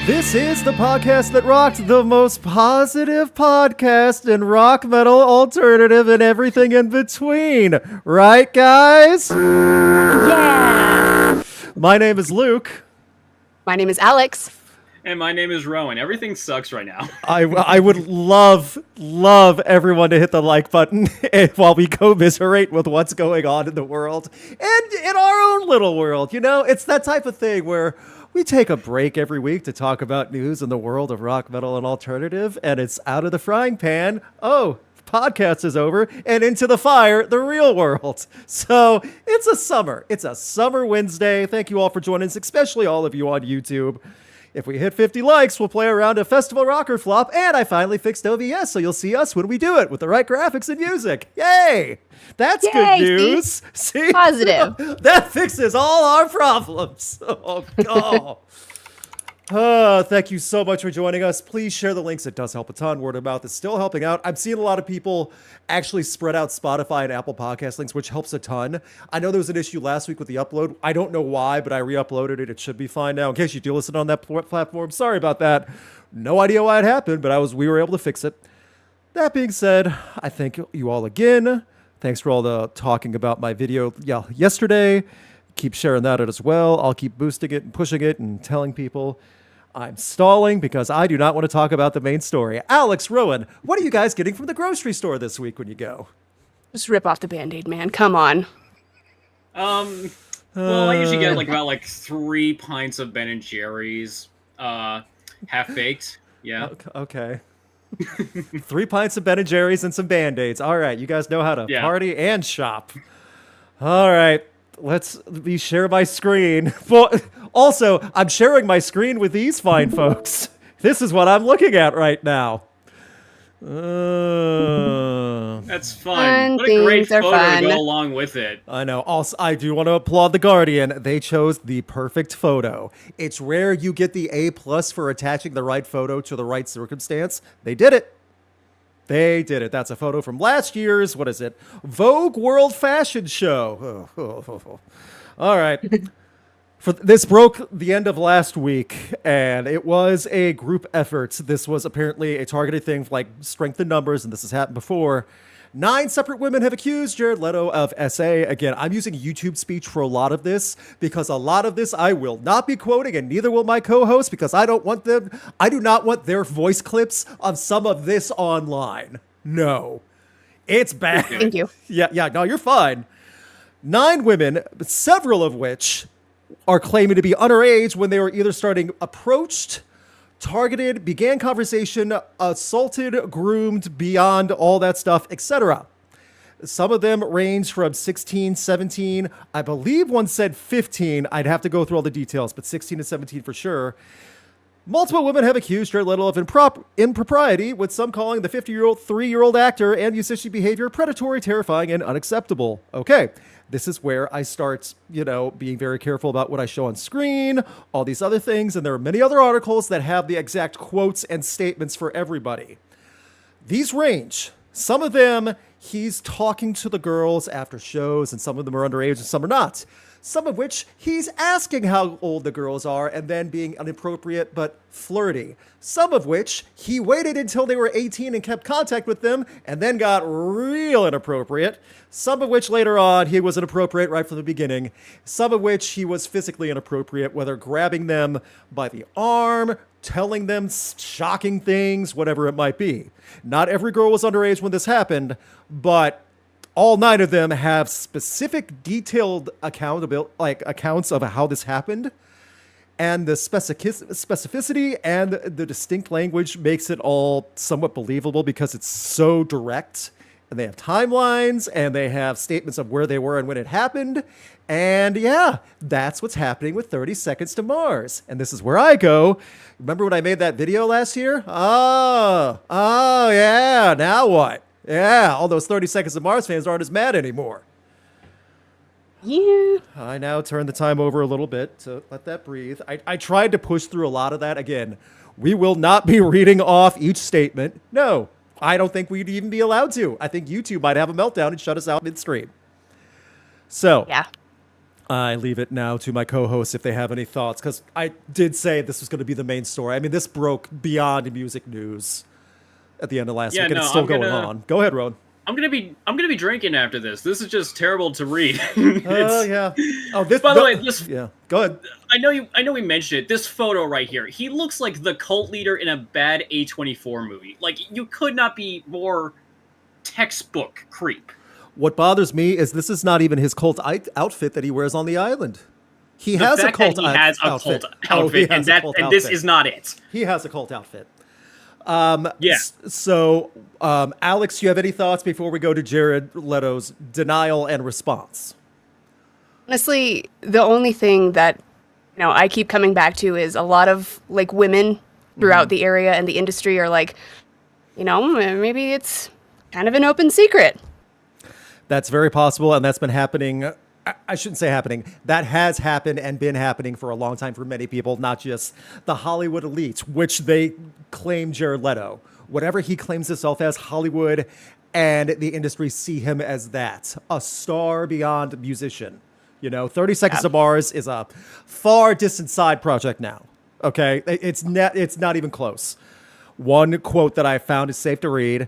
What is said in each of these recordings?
This is the podcast that rocked, the most positive podcast in rock, metal, alternative, and everything in between. Right, guys? Yeah! My name is Luke. My name is Alex. And my name is Rowan. Everything sucks right now. I would love everyone to hit the like button while we commiserate with what's going on in the world and in our own little world. You know, it's that type of thing where we take a break every week to talk about news in the world of rock, metal, and alternative, and it's out of the frying pan. Oh, podcast is over, and into the fire, the real world. So it's a summer Wednesday. Thank you all for joining us, especially all of you on YouTube. If we hit 50 likes, we'll play around a festival rocker flop, and I finally fixed OBS, so you'll see us when we do it with the right graphics and music. Yay! That's Yay, good news. See? Positive. That fixes all our problems. Oh, God. Thank you so much for joining us. Please share the links. It does help a ton. Word of mouth is still helping out. I'm seeing a lot of people actually spread out Spotify and Apple Podcast links, which helps a ton. I know there was an issue last week with the upload. I don't know why, but I re-uploaded it. It should be fine now. In case you do listen on that platform, sorry about that. No idea why it happened, but we were able to fix it. That being said, I thank you all again. Thanks for all the talking about my video yesterday. Keep sharing that as well. I'll keep boosting it and pushing it and telling people. I'm stalling because I do not want to talk about the main story. Alex, Rowan, what are you guys getting from the grocery store this week when you go? Just rip off the Band-Aid, man. Come on. Well, I usually get about 3 pints of Ben & Jerry's, half-baked. Yeah. Okay. 3 pints of Ben & Jerry's and some Band-Aids. All right, you guys know how to party and shop. All right. Let's share my screen. Well, also, I'm sharing my screen with these fine folks. This is what I'm looking at right now. That's fun. What a great photo to go along with it. I know. Also, I do want to applaud The Guardian. They chose the perfect photo. It's rare you get the A+ for attaching the right photo to the right circumstance. They did it. They did it. That's a photo from last year's, what is it? Vogue World Fashion Show. All right. This broke the end of last week, and it was a group effort. This was apparently a targeted thing like strength in numbers, and this has happened before. 9 separate women have accused Jared Leto of SA. Again, I'm using YouTube speech for a lot of this because a lot of this I will not be quoting, and neither will my co-host because I do not want their voice clips of some of this online. No. It's bad. Thank you. Yeah, no, you're fine. 9 women, several of which are claiming to be underage when they were either approached, targeted, began conversation, assaulted, groomed, beyond all that stuff, etc. Some of them range from 16, 17. I believe one said 15. I'd have to go through all the details, but 16 and 17 for sure. Multiple women have accused Jared Leto of impropriety, with some calling the 53-year-old actor and musician behavior predatory, terrifying, and unacceptable. Okay. This is where I start, being very careful about what I show on screen, all these other things, and there are many other articles that have the exact quotes and statements for everybody. These range. Some of them, he's talking to the girls after shows, and some of them are underage and some are not. Some of which he's asking how old the girls are and then being inappropriate but flirty. Some of which he waited until they were 18 and kept contact with them and then got real inappropriate. Some of which later on he was inappropriate right from the beginning. Some of which he was physically inappropriate, whether grabbing them by the arm, telling them shocking things, whatever it might be. Not every girl was underage when this happened, but all 9 of them have specific detailed accounts of how this happened. And the specificity and the distinct language makes it all somewhat believable because it's so direct. And they have timelines and they have statements of where they were and when it happened. And yeah, that's what's happening with 30 Seconds to Mars. And this is where I go. Remember when I made that video last year? Oh, yeah. Now what? Yeah, all those 30 Seconds to Mars fans aren't as mad anymore. Yeah. I now turn the time over a little bit to let that breathe. I tried to push through a lot of that. Again, we will not be reading off each statement. No, I don't think we'd even be allowed to. I think YouTube might have a meltdown and shut us out midstream. So, yeah. I leave it now to my co-hosts if they have any thoughts, because I did say this was going to be the main story. I mean, this broke beyond music news at the end of last week, and it's still going on. Go ahead, Rowan. I'm gonna be drinking after this. This is just terrible to read. Oh yeah. Oh, this. By the way, this. Yeah. Go ahead. I know we mentioned it. This photo right here. He looks like the cult leader in a bad A24 movie. Like, you could not be more textbook creep. What bothers me is this is not even his cult outfit that he wears on the island. He has a cult outfit. And this is not it. He has a cult outfit. Yeah. So, Alex, you have any thoughts before we go to Jared Leto's denial and response? Honestly, the only thing that I keep coming back to is a lot of like women throughout the area and the industry are like, maybe it's kind of an open secret. That's very possible, and that's been happening. I shouldn't say happening. That has happened and been happening for a long time for many people, not just the Hollywood elite, which they claim Jared Leto. Whatever he claims himself as, Hollywood and the industry see him as that, a star beyond musician. 30 Seconds to Mars is a far distant side project now. Okay, it's not even close. One quote that I found is safe to read.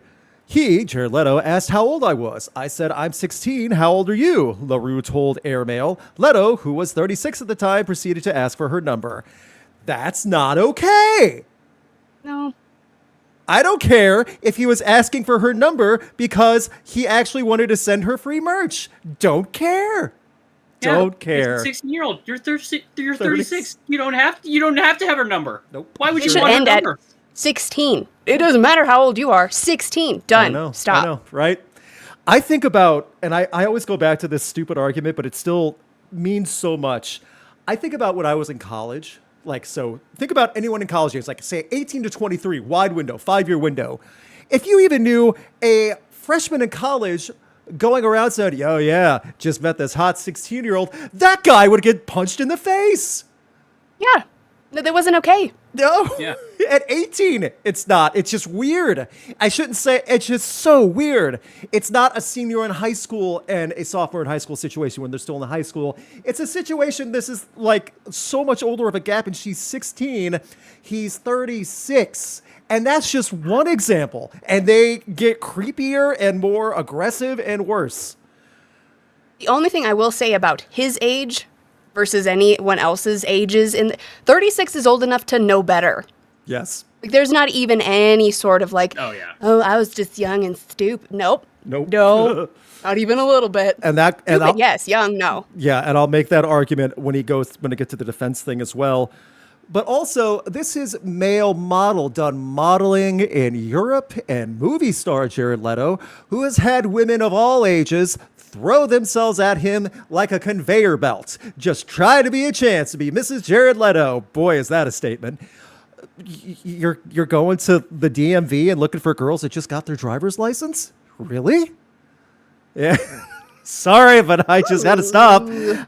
Jared Leto, asked how old I was. I said, I'm 16. How old are you? LaRue told Airmail. Leto, who was 36 at the time, proceeded to ask for her number. That's not okay. No. I don't care if he was asking for her number because he actually wanted to send her free merch. Don't care. Yeah, don't care. He's a 16-year-old. You're 36. You don't have to have her number. Nope. Why would It you should want her end at number? 16. It doesn't matter how old you are. 16. Done. Stop. I know, right? I think about, and I always go back to this stupid argument, but it still means so much. I think about when I was in college. So think about anyone in college age, like say 18 to 23, wide window, 5-year window. If you even knew a freshman in college going around saying, oh yeah, just met this hot 16-year-old, that guy would get punched in the face. Yeah. No, that wasn't okay. No. Yeah. At 18, it's not. It's just weird. I shouldn't say it's just so weird. It's not a senior in high school and a sophomore in high school situation when they're still in the high school. It's a situation, this is like so much older of a gap, and she's 16, he's 36. And that's just one example. And they get creepier and more aggressive and worse. The only thing I will say about his age versus anyone else's ages, 36 is old enough to know better. Yes. Like, there's not even any sort of like, Oh, yeah. oh, I was just young and stupid. Nope. Nope. No. Not even a little bit. Stupid, yes. Young, no. Yeah, and I'll make that argument when it gets to the defense thing as well. But also, this is male model done modeling in Europe, and movie star Jared Leto, who has had women of all ages throw themselves at him like a conveyor belt. Just try to be a chance to be Mrs. Jared Leto. Boy, is that a statement. You're going to the DMV and looking for girls that just got their driver's license? Really? Yeah. Sorry, but I just had to stop.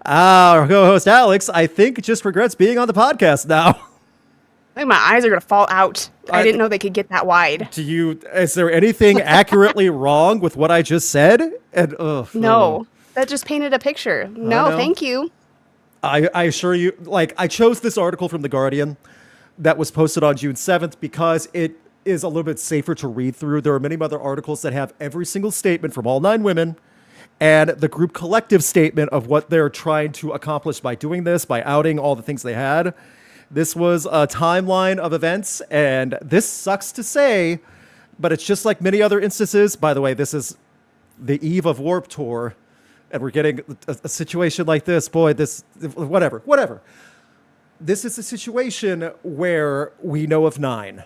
Our co-host Alex, I think, just regrets being on the podcast now. I think my eyes are going to fall out. I didn't know they could get that wide. Is there anything accurately wrong with what I just said? And No, that just painted a picture. No, thank you. I assure you, I chose this article from The Guardian that was posted on June 7th because it is a little bit safer to read through. There are many other articles that have every single statement from all 9 women and the group collective statement of what they're trying to accomplish by doing this, by outing all the things they had. This was a timeline of events, and this sucks to say, but it's just like many other instances. By the way, this is the eve of Warp Tour, and we're getting a situation like this. Boy, whatever. This is a situation where we know of 9.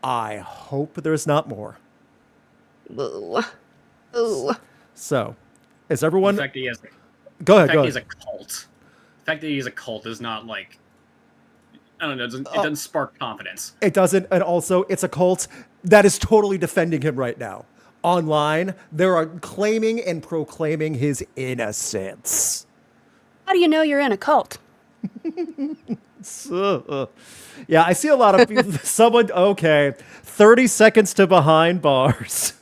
I hope there's not more. Ooh. So, is everyone... The fact that he has Go ahead. he's a cult. The fact that he's a cult is not like... I don't know, it doesn't spark confidence. It doesn't, and also, it's a cult that is totally defending him right now. Online, they are claiming and proclaiming his innocence. How do you know you're in a cult? Yeah, I see a lot of 30 seconds to behind bars.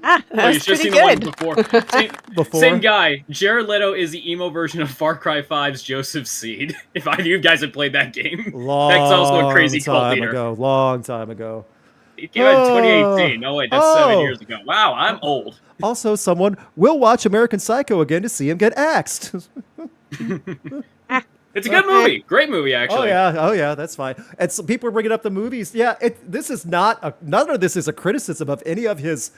That Oh, you was should have pretty seen the one good. before. Before? Same guy. Jared Leto is the emo version of Far Cry 5's Joseph Seed. If either of you guys had played that game, that's also a crazy cult leader. Long time ago. It came out in Oh. 2018. No, wait, that's 7 years ago. Wow, I'm old. Also, someone will watch American Psycho again to see him get axed. It's a good movie. Great movie, actually. Oh yeah, that's fine. And so people are bringing up the movies. Yeah, this is none of this is a criticism of any of his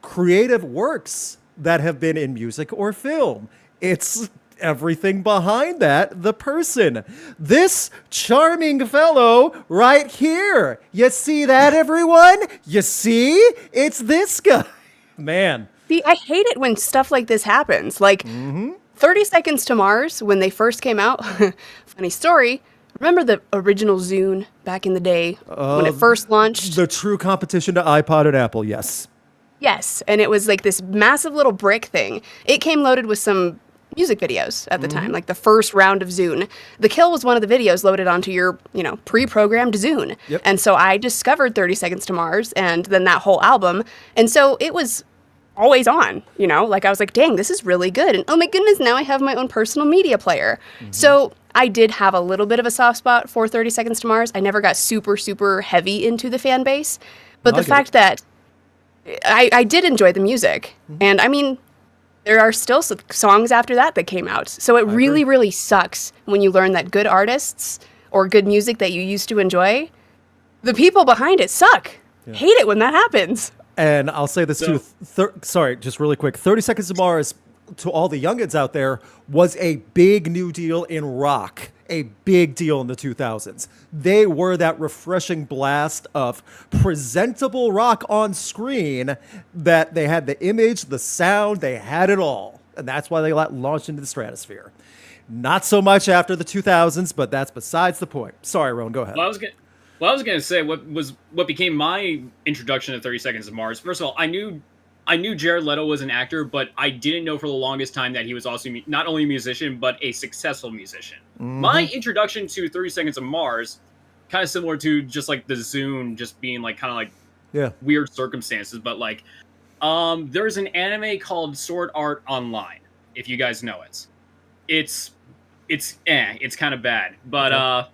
creative works that have been in music or film. It's everything behind that, the person. This charming fellow right here. You see that, everyone? You see? It's this guy. Man. See, I hate it when stuff like this happens. Like 30 Seconds to Mars, when they first came out, funny story. Remember the original Zune back in the day when it first launched? The true competition to iPod and Apple, yes. Yes, and it was like this massive little brick thing. It came loaded with some music videos at the time, like the first round of Zune. The Kill was one of the videos loaded onto your, pre-programmed Zune. Yep. And so I discovered 30 Seconds to Mars and then that whole album. And so it was always on, like I was like, dang, this is really good. And oh my goodness, now I have my own personal media player. So I did have a little bit of a soft spot for 30 Seconds to Mars. I never got super, super heavy into the fan base. But the fact that I did enjoy the music. And I mean, there are still songs after that came out. So it really, really sucks when you learn that good artists or good music that you used to enjoy, the people behind it suck. Yeah. Hate it when that happens. And I'll say this too. Sorry, just really quick. 30 Seconds to Mars, to all the youngins out there, was a big new deal in rock. A big deal in the 2000s. They were that refreshing blast of presentable rock on screen that they had the image, the sound, they had it all. And that's why they launched into the stratosphere. Not so much after the 2000s, but that's besides the point. Sorry, Rowan, go ahead. Well, I was gonna say what became my introduction to 30 Seconds to Mars. First of all, I knew Jared Leto was an actor, but I didn't know for the longest time that he was also not only a musician but a successful musician. My introduction to 30 Seconds to Mars, kind of similar to just like the Zune, just being like kind of like weird circumstances, but like there's an anime called Sword Art Online, if you guys know it. It's kind of bad, but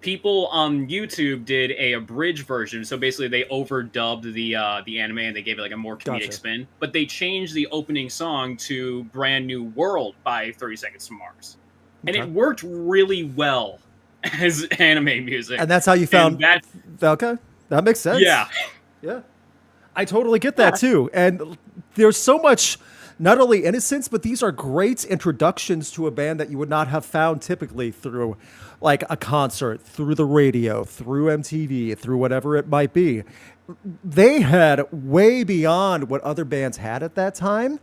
people on YouTube did a abridged version. So basically they overdubbed the anime and they gave it like a more comedic spin. But they changed the opening song to Brand New World by 30 Seconds to Mars. And it worked really well as anime music. And that's how you found that. Okay, that makes sense. Yeah. Yeah. I totally get that too. And there's so much, not only innocence, but these are great introductions to a band that you would not have found typically through like a concert, through the radio, through MTV, through whatever it might be. They had way beyond what other bands had at that time.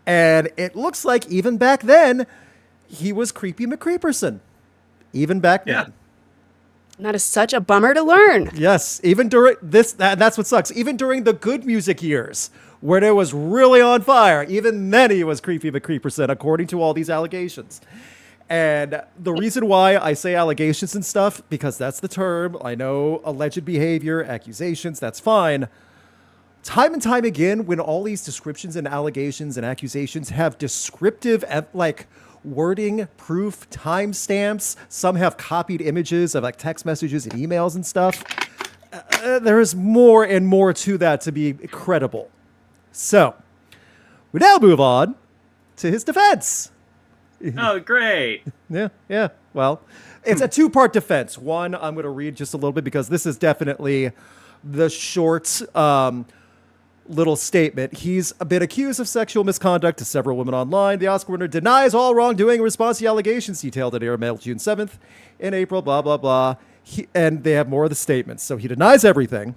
And it looks like even back then, he was Creepy McCreeperson. Even back then. That is such a bummer to learn. Yes, even during this, that's what sucks. Even during the good music years, when it was really on fire, even then he was Creepy McCreeperson, according to all these allegations. And the reason why I say allegations and stuff, because that's the term. I know alleged behavior, accusations, that's fine. Time and time again, when all these descriptions and allegations and accusations have descriptive, like, wording, proof, timestamps, some have copied images of like text messages and emails and stuff. There is more and more to that to be credible. So, we now move on to his defense. Oh, great. Yeah. Well, it's a two-part defense. One, I'm going to read just a little bit because this is definitely the short little statement. He's been accused of sexual misconduct to several women online. The Oscar winner denies all wrongdoing in response to the allegations detailed in Airmail June 7th. In April, blah, blah, blah. And they have more of the statements. So he denies everything.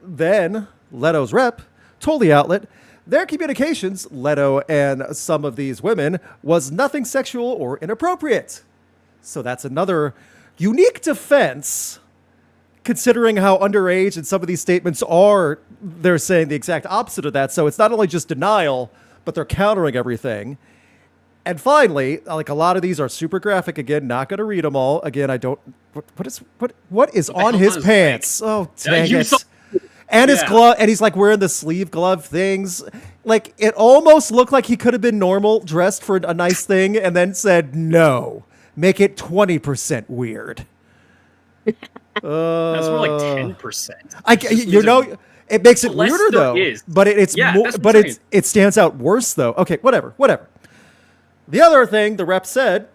Then Leto's rep told the outlet their communications, Leto and some of these women, was nothing sexual or inappropriate. So that's another unique defense, considering how underage and some of these statements are. They're saying the exact opposite of that. So it's not only just denial, but they're countering everything. And finally, like a lot of these are super graphic. Again, not going to read them all. Again, I don't. What is on his pants? Oh, dang it! And his glove, and he's like wearing the sleeve glove things. Like, it almost looked like he could have been normal dressed for a nice thing and then said, no, make it 20% weird. That's more like 10%. It makes it weirder though. But it stands out worse though. Okay, whatever. The other thing the rep said,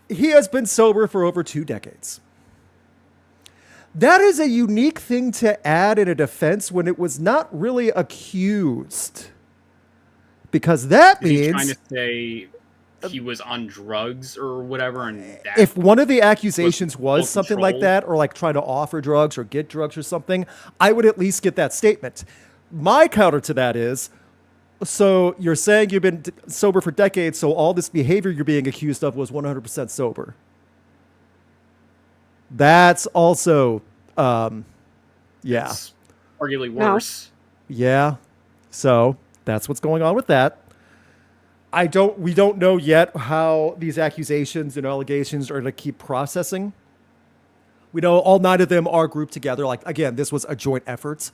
he has been sober for over 2 decades. That is a unique thing to add in a defense when it was not really accused. Because that means... He's trying to say he was on drugs or whatever. And if one of the accusations was something like that, or like trying to offer drugs or get drugs or something, I would at least get that statement. My counter to that is, so you're saying you've been sober for decades, so all this behavior you're being accused of was 100% sober. That's also, It's arguably worse. Yeah. So that's what's going on with that. We don't know yet how these accusations and allegations are to keep processing. We know all 9 of them are grouped together. Like, again, this was a joint effort.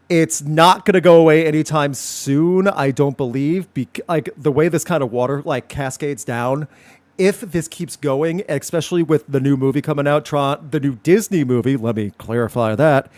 It's not going to go away anytime soon, I don't believe. Like, the way this kind of water like cascades down, if this keeps going, especially with the new movie coming out, the new Disney movie, let me clarify that.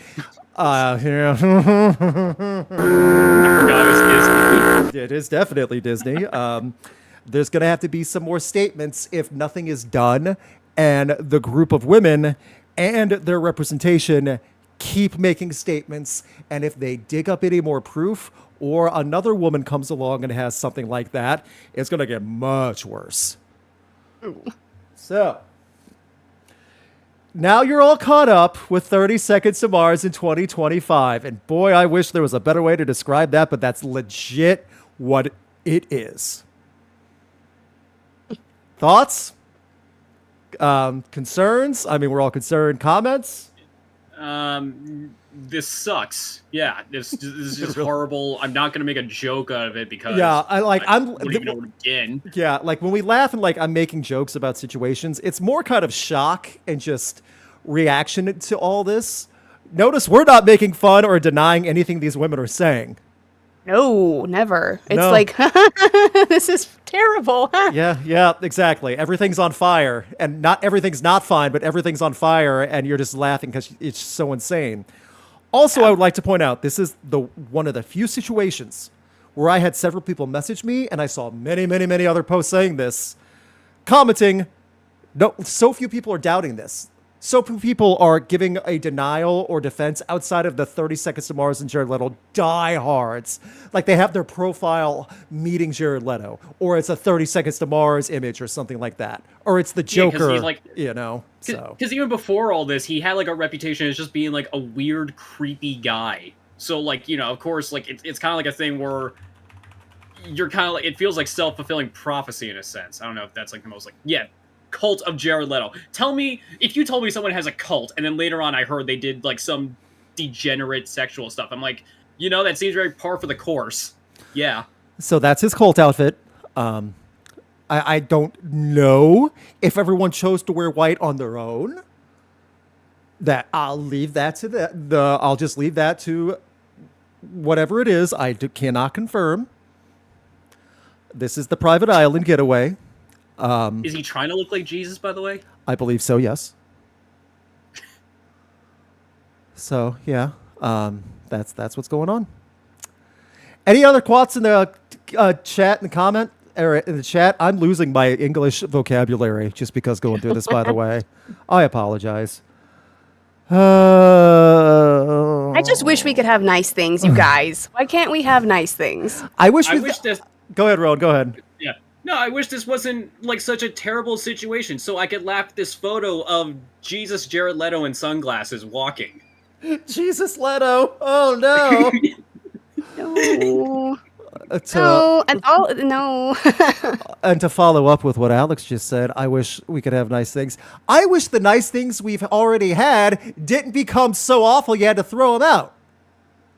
It is definitely Disney. There's going to have to be some more statements if nothing is done, and the group of women and their representation keep making statements, and if they dig up any more proof or another woman comes along and has something like that, it's going to get much worse. Ooh. So, now you're all caught up with 30 Seconds to Mars in 2025. And boy, I wish there was a better way to describe that, but that's legit what it is. Thoughts? Concerns? I mean, we're all concerned. Comments? This sucks. Yeah, this is just horrible. I'm not gonna make a joke out of it because I don't even know where to begin. Yeah, like when we laugh and like I'm making jokes about situations, it's more kind of shock and just reaction to all this. Notice we're not making fun or denying anything these women are saying. No, never. It's like, this is terrible. Yeah, exactly. Everything's on fire, and not everything's not fine, but everything's on fire, and you're just laughing because it's so insane. Also, I would like to point out, this is one of the few situations where I had several people message me, and I saw many, many, many other posts saying this, commenting, no, so few people are doubting this. So few people are giving a denial or defense outside of the 30 Seconds to Mars and Jared Leto diehards. Like they have their profile meeting Jared Leto, or it's a 30 Seconds to Mars image or something like that. Or it's the Joker, Because even before all this, he had like a reputation as just being like a weird, creepy guy. So like, of course, like it's kind of like a thing where you're kind of like, it feels like self-fulfilling prophecy in a sense. I don't know if that's like the most cult of Jared Leto. Tell me, if you told me someone has a cult, and then later on I heard they did like some degenerate sexual stuff, I'm like, that seems very par for the course. Yeah. So that's his cult outfit. I don't know if everyone chose to wear white on their own. I'll leave that to I'll just leave that to whatever it is. I cannot confirm. This is the private island getaway. Is he trying to look like Jesus, by the way? I believe so, yes. So, yeah, that's what's going on. Any other quotes in the chat and comment? Or in the chat? I'm losing my English vocabulary just because going through this, by the way. I apologize. I just wish we could have nice things, you guys. Why can't we have nice things? I wish this... Go ahead, Rowan, go ahead. Yeah. No, I wish this wasn't like such a terrible situation, so I could laugh at this photo of Jesus Jared Leto in sunglasses walking. Jesus Leto! Oh no! No. No. And to follow up with what Alex just said, I wish we could have nice things. I wish the nice things we've already had didn't become so awful you had to throw them out.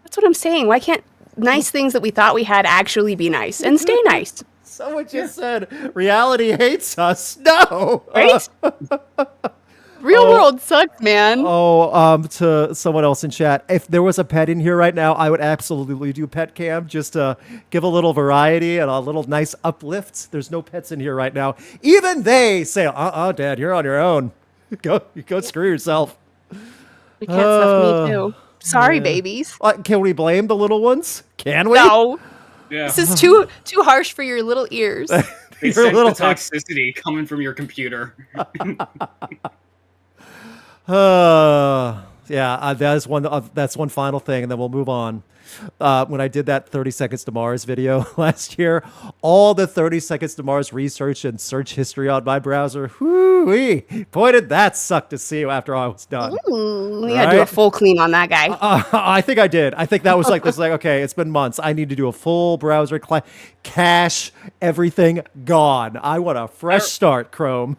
That's what I'm saying. Why can't nice things that we thought we had actually be nice and stay nice? Someone just said, reality hates us. No. Right? Real world sucks, man. To someone else in chat, if there was a pet in here right now, I would absolutely do pet cam just to give a little variety and a little nice uplift. There's no pets in here right now. Even they say, Dad, you're on your own. Go screw yourself. The cats left me too. Sorry, babies. Can we blame the little ones? Can we? No. Yeah. This is too harsh for your little ears. They sense the toxicity coming from your computer. That's one final thing, and then we'll move on. When I did that 30 Seconds to Mars video last year, all the 30 Seconds to Mars research and search history on my browser, boy, did that suck to see after I was done. We gotta do a full clean on that guy. I think I did. I think that was okay, it's been months. I need to do a full browser cache, everything gone. I want a fresh start, Chrome.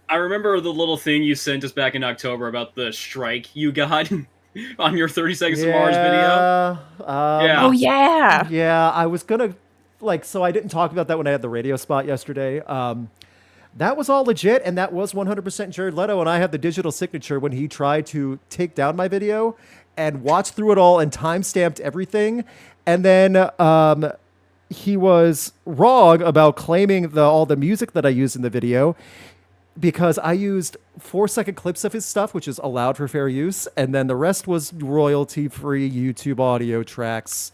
I remember the little thing you sent us back in October about the strike you got on your 30 Seconds to Mars video. Oh, yeah. Yeah, I was going to, so I didn't talk about that when I had the radio spot yesterday. That was all legit, and that was 100% Jared Leto, and I have the digital signature when he tried to take down my video and watched through it all and time-stamped everything. And then he was wrong about claiming all the music that I used in the video, because I used 4-second clips of his stuff, which is allowed for fair use, and then the rest was royalty-free YouTube audio tracks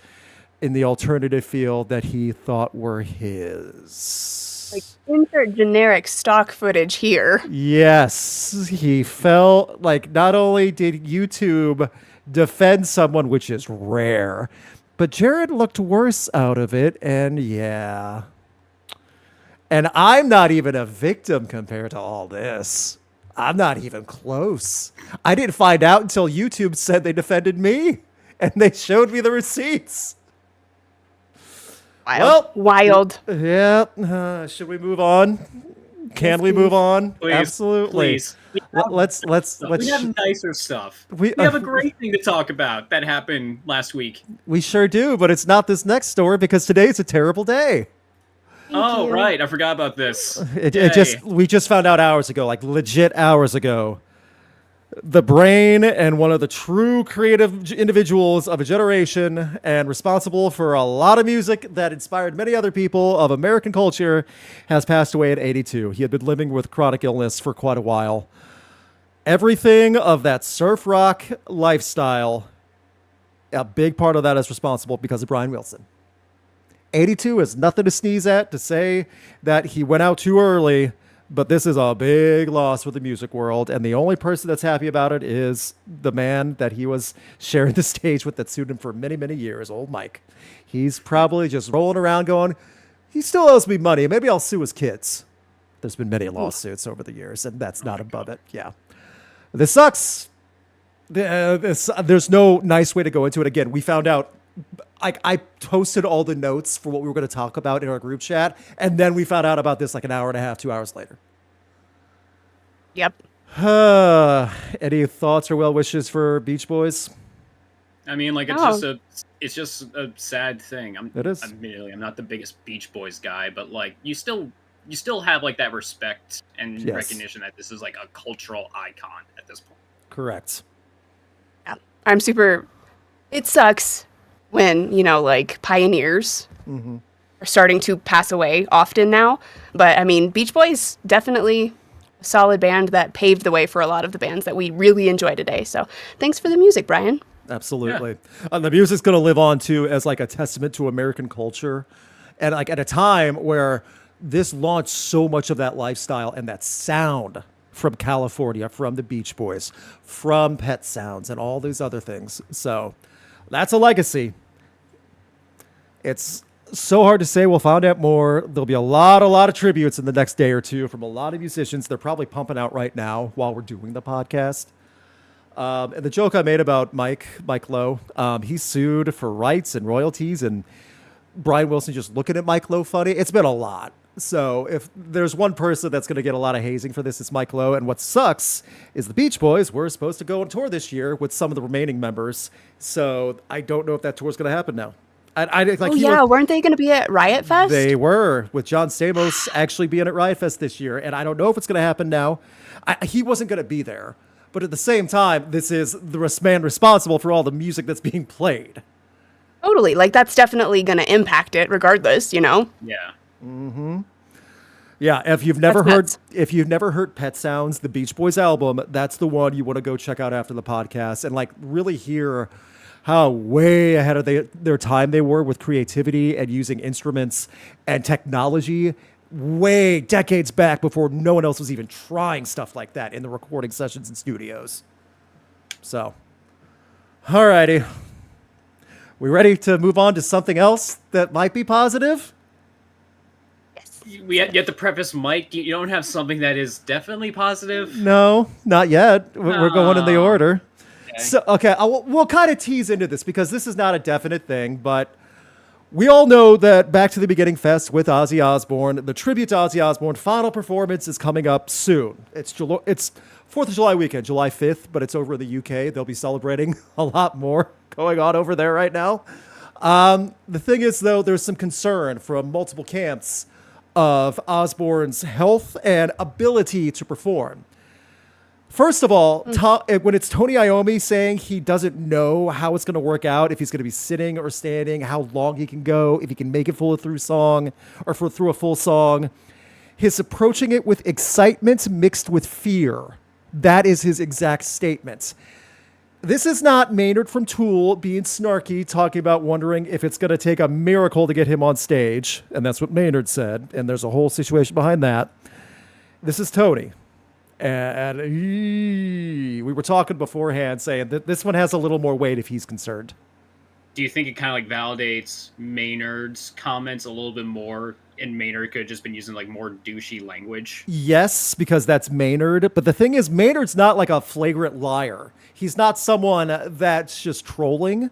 in the alternative field that he thought were his. Like, insert generic stock footage here. Yes, he felt like not only did YouTube defend someone, which is rare, but Jared looked worse out of it, and yeah. And I'm not even a victim compared to all this. I'm not even close. I didn't find out until YouTube said they defended me, and they showed me the receipts. Wild. Yeah. Should we move on? Can we move on? Please, Absolutely. Please. Let's. We have nicer stuff. We have a great thing to talk about that happened last week. We sure do, but it's not this next story because today's a terrible day. Oh, right. I forgot about this. We just found out hours ago, like legit hours ago. The brain and one of the true creative individuals of a generation and responsible for a lot of music that inspired many other people of American culture has passed away at 82. He had been living with chronic illness for quite a while. Everything of that surf rock lifestyle, a big part of that is responsible because of Brian Wilson. 82 is nothing to sneeze at, to say that he went out too early, but this is a big loss for the music world, and the only person that's happy about it is the man that he was sharing the stage with that sued him for many, many years, old Mike. He's probably just rolling around going, he still owes me money, maybe I'll sue his kids. There's been many lawsuits over the years, and that's not above it. Yeah. This sucks. There's no nice way to go into it. Again, we found out, I posted all the notes for what we were going to talk about in our group chat, and then we found out about this like an hour and a half, 2 hours later. Yep. Any thoughts or well wishes for Beach Boys? I mean, like, it's just a sad thing. It is. Admittedly, I'm not the biggest Beach Boys guy, but like, you still have like that respect and recognition that this is like a cultural icon at this point. Correct. Yeah. It sucks when, like, pioneers are starting to pass away often now. But, I mean, Beach Boys, definitely a solid band that paved the way for a lot of the bands that we really enjoy today. So thanks for the music, Brian. Absolutely. Yeah. The music's going to live on, too, as, like, a testament to American culture. And, like, at a time where this launched so much of that lifestyle and that sound from California, from the Beach Boys, from Pet Sounds, and all these other things. So that's a legacy. It's so hard to say. We'll find out more. There'll be a lot of tributes in the next day or two from a lot of musicians. They're probably pumping out right now while we're doing the podcast. And the joke I made about Mike Lowe, he sued for rights and royalties, and Brian Wilson just looking at Mike Lowe funny. It's been a lot. So if there's one person that's going to get a lot of hazing for this, it's Mike Lowe. And what sucks is the Beach Boys were supposed to go on tour this year with some of the remaining members. So I don't know if that tour is going to happen now. I like. Oh yeah, weren't they going to be at Riot Fest? They were, with John Stamos actually being at Riot Fest this year, and I don't know if it's going to happen now. He wasn't going to be there, but at the same time, this is the man responsible for all the music that's being played. Totally. Like, that's definitely going to impact it regardless, you know? Yeah. Yeah, if you've never heard Pet Sounds, the Beach Boys album, that's the one you want to go check out after the podcast and like really hear how way ahead of their time they were with creativity and using instruments and technology way decades back before no one else was even trying stuff like that in the recording sessions and studios. So, alrighty. We ready to move on to something else that might be positive? You have to preface, Mike, you don't have something that is definitely positive? No, not yet. We're going in the order. Okay. So, okay, we'll kind of tease into this because this is not a definite thing, but we all know that Back to the Beginning Fest with Ozzy Osbourne, the tribute to Ozzy Osbourne final performance is coming up soon. It's 4th of July weekend, July 5th, but it's over in the UK. They'll be celebrating a lot more going on over there right now. The thing is, though, there's some concern from multiple camps of Osbourne's health and ability to perform. First of all, when it's Tony Iommi saying he doesn't know how it's going to work out, if he's going to be sitting or standing, how long he can go, if he can make it through a full song, he's approaching it with excitement mixed with fear. That is his exact statement. This is not Maynard from Tool being snarky, talking about wondering if it's going to take a miracle to get him on stage. And that's what Maynard said. And there's a whole situation behind that. This is Tony. And we were talking beforehand saying that this one has a little more weight if he's concerned. Do you think it kind of like validates Maynard's comments a little bit more, and Maynard could have just been using like more douchey language? Yes, because that's Maynard. But the thing is, Maynard's not like a flagrant liar. He's not someone that's just trolling.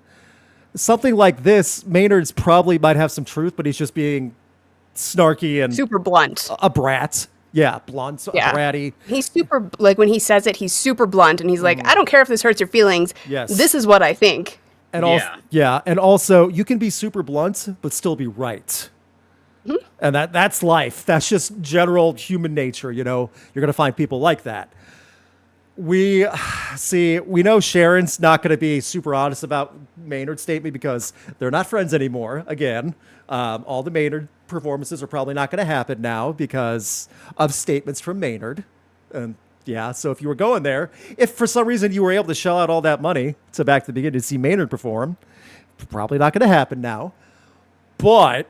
Something like this, Maynard's probably might have some truth, but he's just being snarky and super blunt. A brat. Yeah, blunt, yeah. bratty. He's super, like when he says it, he's super blunt and he's like, I don't care if this hurts your feelings. Yes. This is what I think. And also, you can be super blunt, but still be right. Mm-hmm. And that's life. That's just general human nature, you know. You're going to find people like that. We know Sharon's not going to be super honest about Maynard's statement because they're not friends anymore. Again, all the Maynard performances are probably not going to happen now because of statements from Maynard. And yeah, so if you were going there, if for some reason you were able to shell out all that money to Back to the Beginning to see Maynard perform, probably not going to happen now. But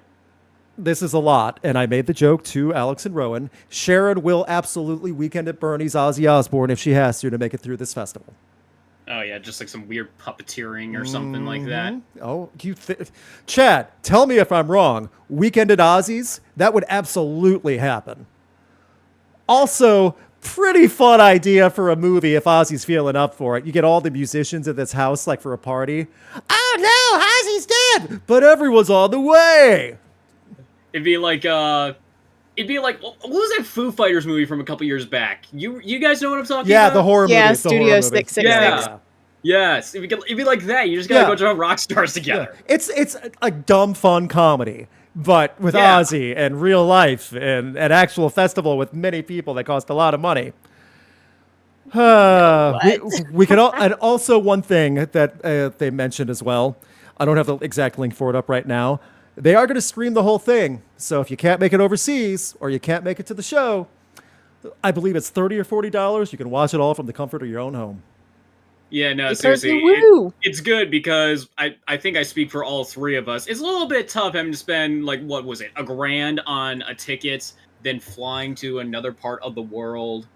this is a lot, and I made the joke to Alex and Rowan. Sharon will absolutely weekend at Bernie's Ozzy Osbourne if she has to make it through this festival. Oh yeah, just like some weird puppeteering or something like that. Oh, Chad, tell me if I'm wrong. Weekend at Ozzy's? That would absolutely happen. Also, pretty fun idea for a movie if Ozzy's feeling up for it. You get all the musicians at this house like for a party. Oh no, Ozzy's dead, but everyone's on the way. It'd be like what was that Foo Fighters movie from a couple years back? You guys know what I'm talking about? Yeah, the horror movie. Yeah, Studio 666. Yeah. Yes, it'd be like that. You just gotta go to rock stars together. Yeah. It's a dumb fun comedy, but with Ozzy and real life and an actual festival with many people that cost a lot of money. We could and also one thing that they mentioned as well. I don't have the exact link for it up right now. They are going to stream the whole thing. So if you can't make it overseas or you can't make it to the show, I believe it's $30 or $40. You can watch it all from the comfort of your own home. Yeah, no, seriously. It's good because I think I speak for all three of us. It's a little bit tough having to spend, like, what was it, $1,000 on a ticket, then flying to another part of the world,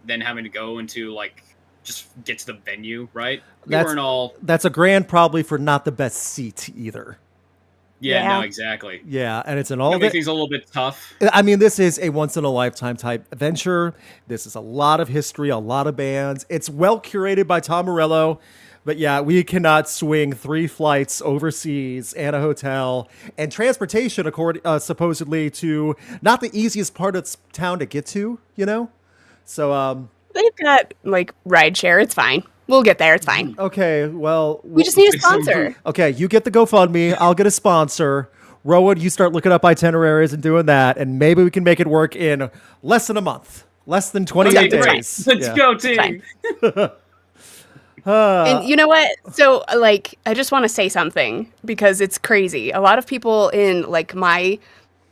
then having to go into, like, just get to the venue, right? That's $1,000 probably for not the best seat either. Yeah, no, exactly. Yeah, and it's an all make things a little bit tough. I mean, this is a once-in-a-lifetime type adventure. This is a lot of history, a lot of bands. It's well curated by Tom Morello. But yeah, we cannot swing 3 flights overseas and a hotel and transportation, supposedly to not the easiest part of town to get to, you know? So, they've got, like, rideshare. It's fine. We'll get there. It's fine. Okay, well, We just need a sponsor. okay, you get the GoFundMe. I'll get a sponsor. Rowan, you start looking up itineraries and doing that, and maybe we can make it work in less than a month, less than 28 Okay, days. great. Let's go, team. And you know what? So, like, I just want to say something because it's crazy. A lot of people in, like, my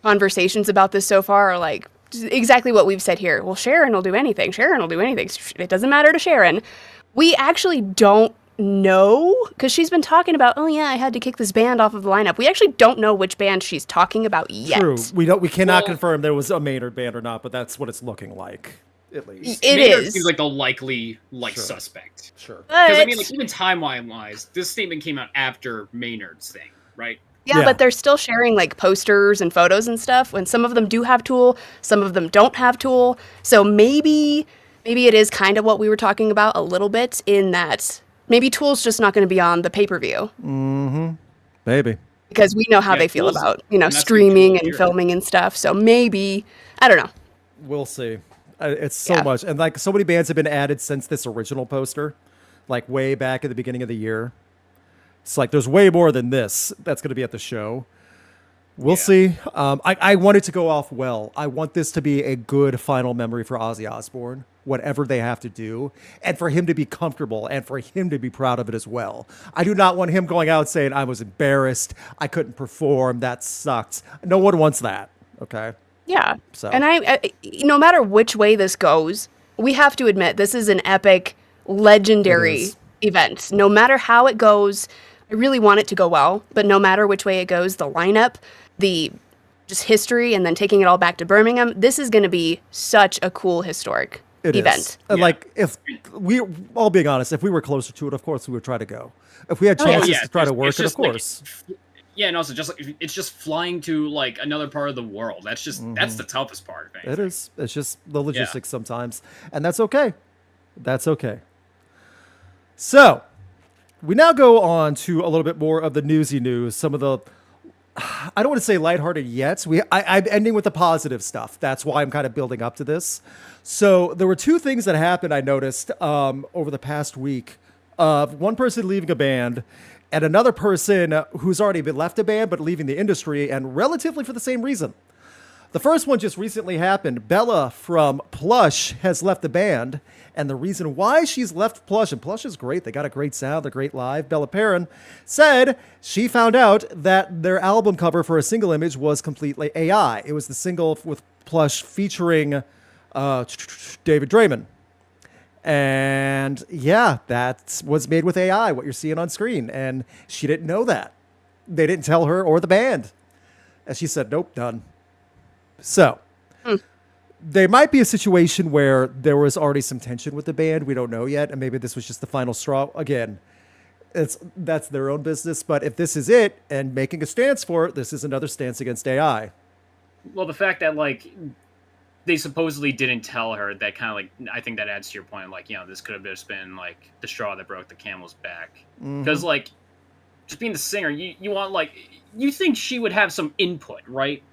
conversations about this so far are like, exactly what we've said here. Well, Sharon will do anything. Sharon will do anything. It doesn't matter to Sharon. We actually don't know, because she's been talking about, oh yeah, I had to kick this band off of the lineup. We actually don't know which band she's talking about yet. True. We cannot confirm there was a Maynard band or not, but that's what it's looking like, at least. It Maynard is. seems like the likely Sure. suspect. Sure. Because I But, mean, like, even timeline-wise, this statement came out after Maynard's thing, right? yeah, Yeah. but they're still sharing like posters and photos and stuff. When some of them do have Tool, some of them don't have Tool. So maybe it is kind of what we were talking about a little bit, in that maybe Tool's just not going to be on the pay-per-view. Maybe. Because we know how Yeah, they feel Tool's- about, and that's streaming pretty and cool. filming and stuff. So maybe, I don't know. We'll see. It's so Yeah. much. And like so many bands have been added since this original poster, like way back at the beginning of the year. It's like there's way more than this that's going to be at the show. We'll Yeah. see. I want it to go off well. I want this to be a good final memory for Ozzy Osbourne, whatever they have to do, and for him to be comfortable and for him to be proud of it as well. I do not want him going out saying, I was embarrassed, I couldn't perform, that sucked. No one wants that, okay? Yeah. So- And I, no matter which way this goes, we have to admit this is an epic, legendary It is. event. No matter how it goes, I really want it to go well, but no matter which way it goes, the lineup, the just history, and then taking it all back to Birmingham, this is going to be such a cool historic It is. event. And Yeah. like, if we, all being honest, if we were closer to it, of course we would try to go. If we had Oh, yeah. chances yeah, to try to it's work it, of just like- course. Yeah, and also just like it's just flying to like another part of the world. That's just that's the toughest part. If It anything. is. It's just the logistics sometimes. And that's okay. That's okay. So, we now go on to a little bit more of the newsy news. Some of the, I don't want to say lighthearted yet. I'm ending with the positive stuff. That's why I'm kind of building up to this. So, there were two things that happened, I noticed, over the past week. One person leaving a band, and another person who's already been left a band but leaving the industry, and relatively for the same reason. The first one just recently happened. Bella from Plush has left the band, and the reason why she's left Plush, and Plush is great, they got a great sound, they're great live. Bella Perron said she found out that their album cover for a single image was completely AI. It was the single with Plush featuring David Draymond. And yeah, that was made with AI, what you're seeing on screen. And she didn't know that. They didn't tell her or the band. And she said, nope, done. So there might be a situation where there was already some tension with the band. We don't know yet. And maybe this was just the final straw. Again, that's their own business. But if this is it and making a stance for it, this is another stance against AI. Well, the fact that like they supposedly didn't tell her, that kind of like I think that adds to your point. Like, this could have just been like the straw that broke the camel's back. Because like just being the singer, you want like you think she would have some input, right?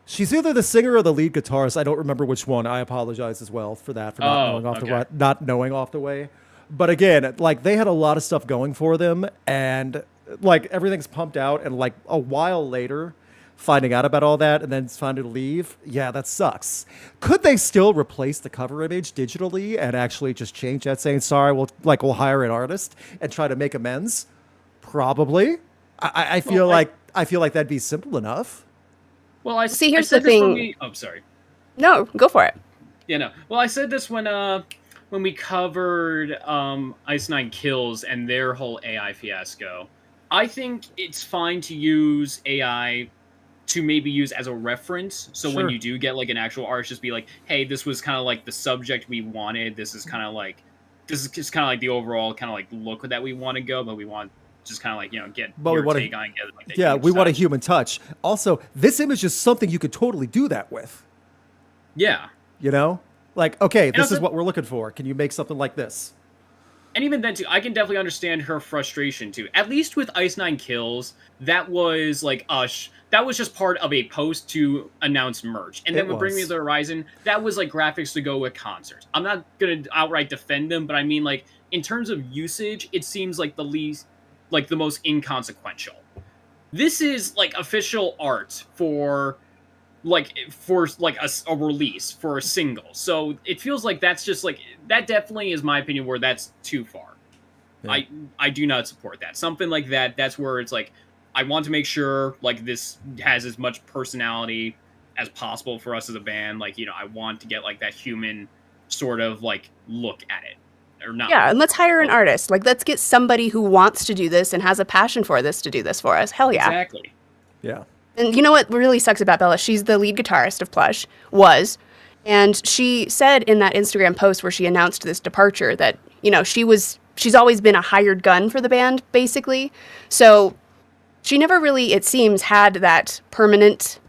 She's either the singer or the lead guitarist. I don't remember which one. I apologize as well for that, for not knowing off the way. But again, like they had a lot of stuff going for them, and like everything's pumped out, and like a while later, finding out about all that and then finding to leave, yeah, that sucks. Could they still replace the cover image digitally and actually just change that, saying sorry, we'll hire an artist and try to make amends? Probably. I feel like that'd be simple enough. Well, I See, here's I said the this when thing. we- oh, sorry. No, go for it. Yeah, no. Well, I said this when we covered Ice Nine Kills and their whole AI fiasco. I think it's fine to use AI to maybe use as a reference. So when Sure. you do get like an actual artist, just be like, hey, this was kind of like the subject we wanted. This is just kind of like the overall kind of like look that we want to go, but we want just kind of like, get But we your wanna- take on it. Like that Yeah, huge we want a touch. human touch. Also, this image is something you could totally do that with. Yeah. You know? Like, okay, this also- is what we're looking for. Can you make something like this? And even then, too, I can definitely understand her frustration, too. At least with Ice Nine Kills, that was like that was just part of a post to announce merch. And then with Bring Me was. the Horizon, that was like graphics to go with concerts. I'm not going to outright defend them, but I mean, like, in terms of usage, it seems like the most inconsequential. This is like official art for a release for a single. So it feels like that's just like, that definitely is my opinion where that's too far. Yeah. I do not support that. Something like that, that's where it's like, I want to make sure like this has as much personality as possible for us as a band. Like, you know, I want to get like that human sort of like look at it. Or not. Yeah, and let's hire an artist. Like, let's get somebody who wants to do this and has a passion for this to do this for us. Hell yeah. Exactly. Yeah. And you know what really sucks about Bella? She's the lead guitarist of Plush, and she said in that Instagram post where she announced this departure that, you know, she's always been a hired gun for the band, basically. So she never really, it seems, had that permanent,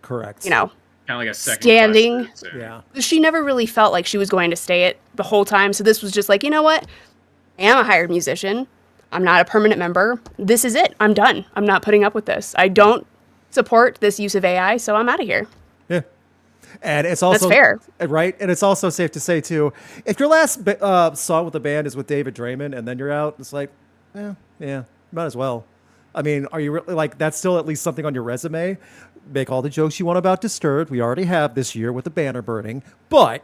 correct, you know, kind of like a second standing. Yeah. She never really felt like she was going to stay it the whole time. So this was just like, you know what? I am a hired musician. I'm not a permanent member. This is it. I'm done. I'm not putting up with this. I don't support this use of AI, so I'm out of here. Yeah. And it's also that's fair, right? And it's also safe to say too, if your last song with the band is with David Draymond and then you're out, it's like, yeah, might as well. I mean, are you really, like, that's still at least something on your resume? Make all the jokes you want about Disturbed. We already have this year with the banner burning, but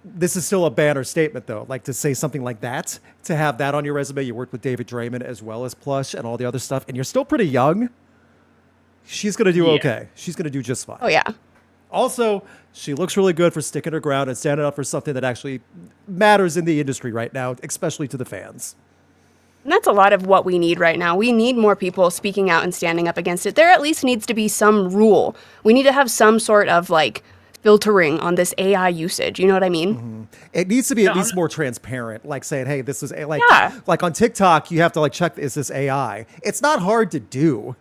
this is still a banner statement, though. Like, to say something like that, to have that on your resume, you worked with David Draymond as well as Plush and all the other stuff, and you're still pretty young. She's going to do okay. She's going to do just fine. Oh, yeah. Also, she looks really good for sticking her ground and standing up for something that actually matters in the industry right now, especially to the fans. And that's a lot of what we need right now. We need more people speaking out and standing up against it. There at least needs to be some rule. We need to have some sort of, like, filtering on this AI usage. You know what I mean? Mm-hmm. It needs to be at least more transparent, like saying, hey, this is like on TikTok, you have to like check, is this AI? It's not hard to do,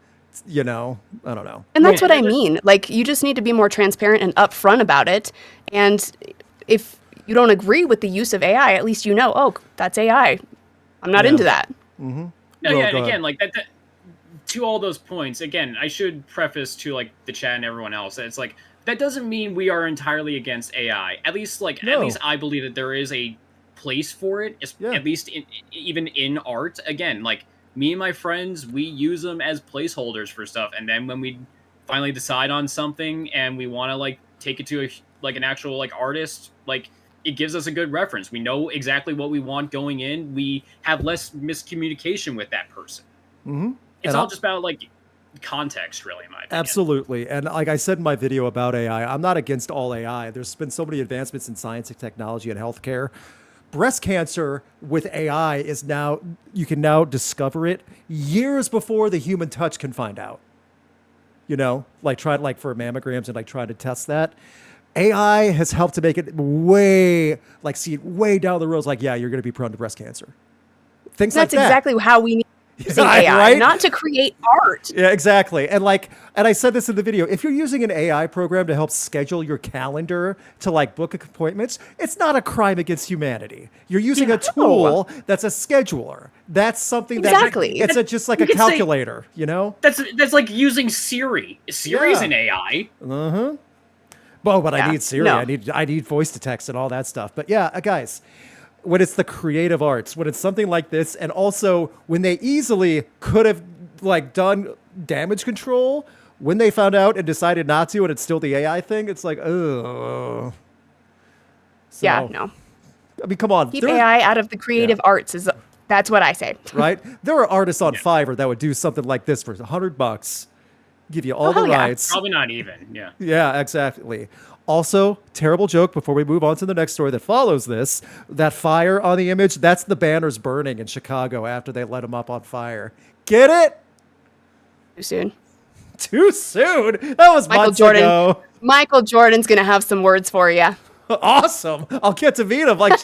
you know? I don't know. And that's what I mean. Like, you just need to be more transparent and upfront about it. And if you don't agree with the use of AI, at least you know, oh, that's AI. I'm not into that. Mm-hmm. No, yeah, and again, like that, to all those points, again, I should preface to like the chat and everyone else that it's like, that doesn't mean we are entirely against AI. At least I believe that there is a place for it, at least even in art. Again, like me and my friends, we use them as placeholders for stuff. And then when we finally decide on something and we want to like take it to an actual like artist, like it gives us a good reference. We know exactly what we want going in. We have less miscommunication with that person. Mm-hmm. It's all just about like context, really, in my opinion. Absolutely. And like I said in my video about AI, I'm not against all AI. There's been so many advancements in science and technology and healthcare. Breast cancer with AI is now, you can now discover it years before the human touch can find out. You know, like try like for mammograms and like try to test that. AI has helped to make it see it way down the road. Like, yeah, you're going to be prone to breast cancer. Things like that. That's exactly how we need using AI, right? Not to create art. Yeah, exactly. And I said this in the video, if you're using an AI program to help schedule your calendar to like book appointments, it's not a crime against humanity. You're using a tool that's a scheduler. That's something it's just like a calculator, you know? That's like using Siri. Siri's an AI. Uh-huh. Well, but I need Siri. No. I need voice to text and all that stuff. But yeah, guys, when it's the creative arts, when it's something like this, and also when they easily could have like done damage control, when they found out and decided not to, and it's still the AI thing, it's like, oh. So, yeah, no. I mean, come on. Keep AI out of the creative arts that's what I say. Right? There are artists on Fiverr that would do something like this for $100. Give you all the rights. Probably not even, yeah. Yeah, exactly. Also, terrible joke before we move on to the next story that follows this. That fire on the image, that's the banners burning in Chicago after they let them up on fire. Get it? Too soon. Too soon? That was months ago. Michael Jordan's going to have some words for you. Awesome. I'll get to meet him. Like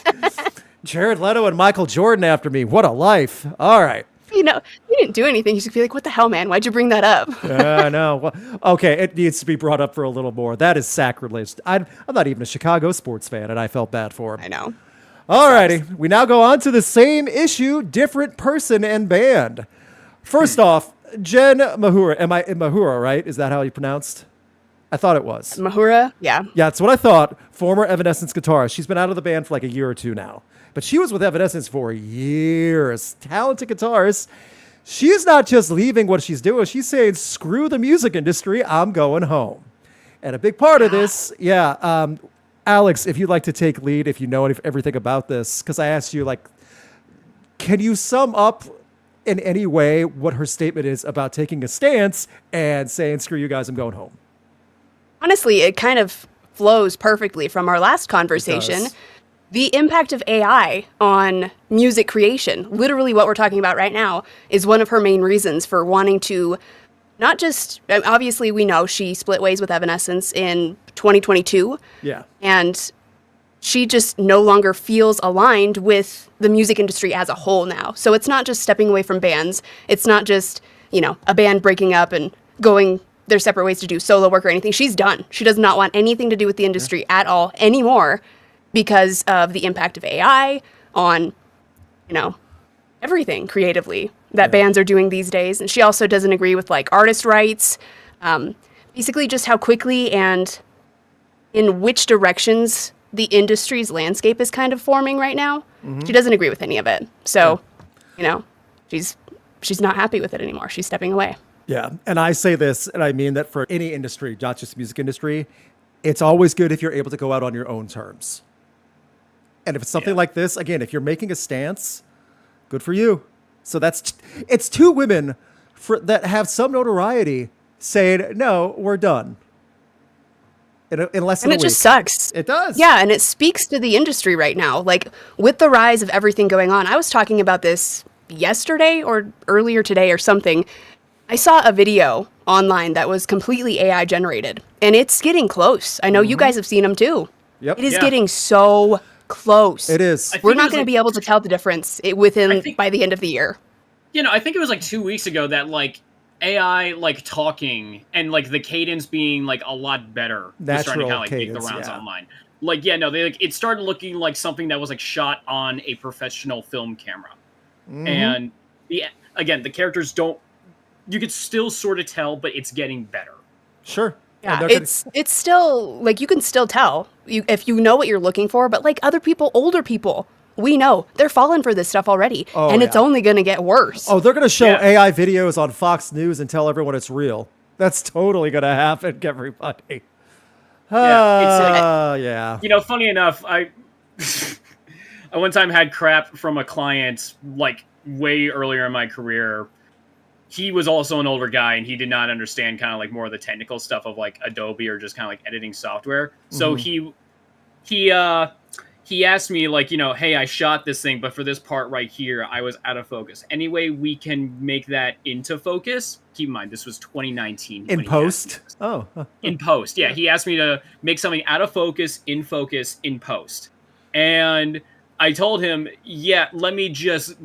Jared Leto and Michael Jordan after me. What a life. All right. You know, you didn't do anything. You should be like, what the hell, man? Why'd you bring that up? I know. Well, okay, it needs to be brought up for a little more. That is sacrilege. I'm not even a Chicago sports fan, and I felt bad for him. I know. All righty. We now go on to the same issue, different person and band. First off, Jen Mahura. Mahura, right? Is that how you pronounced? I thought it was. Mahura, yeah. Yeah, that's what I thought. Former Evanescence guitarist. She's been out of the band for like a year or two now. But she was with Evanescence for years. Talented guitarist. She's not just leaving what she's doing. She's saying, screw the music industry. I'm going home. And a big part of this, Alex, if you'd like to take lead, if you know everything about this, because I asked you, like, can you sum up in any way what her statement is about taking a stance and saying, screw you guys, I'm going home? Honestly, it kind of flows perfectly from our last conversation. The impact of AI on music creation, literally what we're talking about right now, is one of her main reasons for wanting to not just, obviously we know she split ways with Evanescence in 2022. Yeah. And she just no longer feels aligned with the music industry as a whole now. So it's not just stepping away from bands. It's not just, a band breaking up and going their separate ways to do solo work or anything. She's done. She does not want anything to do with the industry at all anymore because of the impact of AI on, everything creatively that bands are doing these days. And she also doesn't agree with like artist rights, basically just how quickly and in which directions the industry's landscape is kind of forming right now. She doesn't agree with any of it. So, she's not happy with it anymore. She's stepping away. Yeah. And I say this, and I mean that for any industry, not just the music industry, it's always good if you're able to go out on your own terms. And if it's something like this, again, if you're making a stance, good for you. So it's two women that have some notoriety saying, no, we're done. In less than a week. And it just sucks. It does. Yeah, and it speaks to the industry right now. Like, with the rise of everything going on, I was talking about this yesterday or earlier today or something. I saw a video online that was completely AI generated, and it's getting close. I know you guys have seen them too. Yep. It is getting so close. It is. We're not going to be able to tell the difference by the end of the year. I think it was like 2 weeks ago that like AI like talking and like the cadence being like a lot better. Natural starting to kind of like cadence, make the rounds yeah. online. Like it started looking like something that was like shot on a professional film camera. And the characters don't. You could still sort of tell, but it's getting better. Sure. Yeah, it's still like you can still tell if you know what you're looking for, but like other people, older people, we know they're falling for this stuff already, and it's only going to get worse. Oh, they're going to show AI videos on Fox News and tell everyone it's real. That's totally going to happen, everybody. Funny enough, I one time had crap from a client like way earlier in my career. He was also an older guy, and he did not understand kind of like more of the technical stuff of like Adobe or just kind of like editing software. So he asked me like, hey, I shot this thing, but for this part right here, I was out of focus. Any way we can make that into focus? Keep in mind, this was 2019. In post? In post, yeah. He asked me to make something out of focus, in post. And I told him, let me just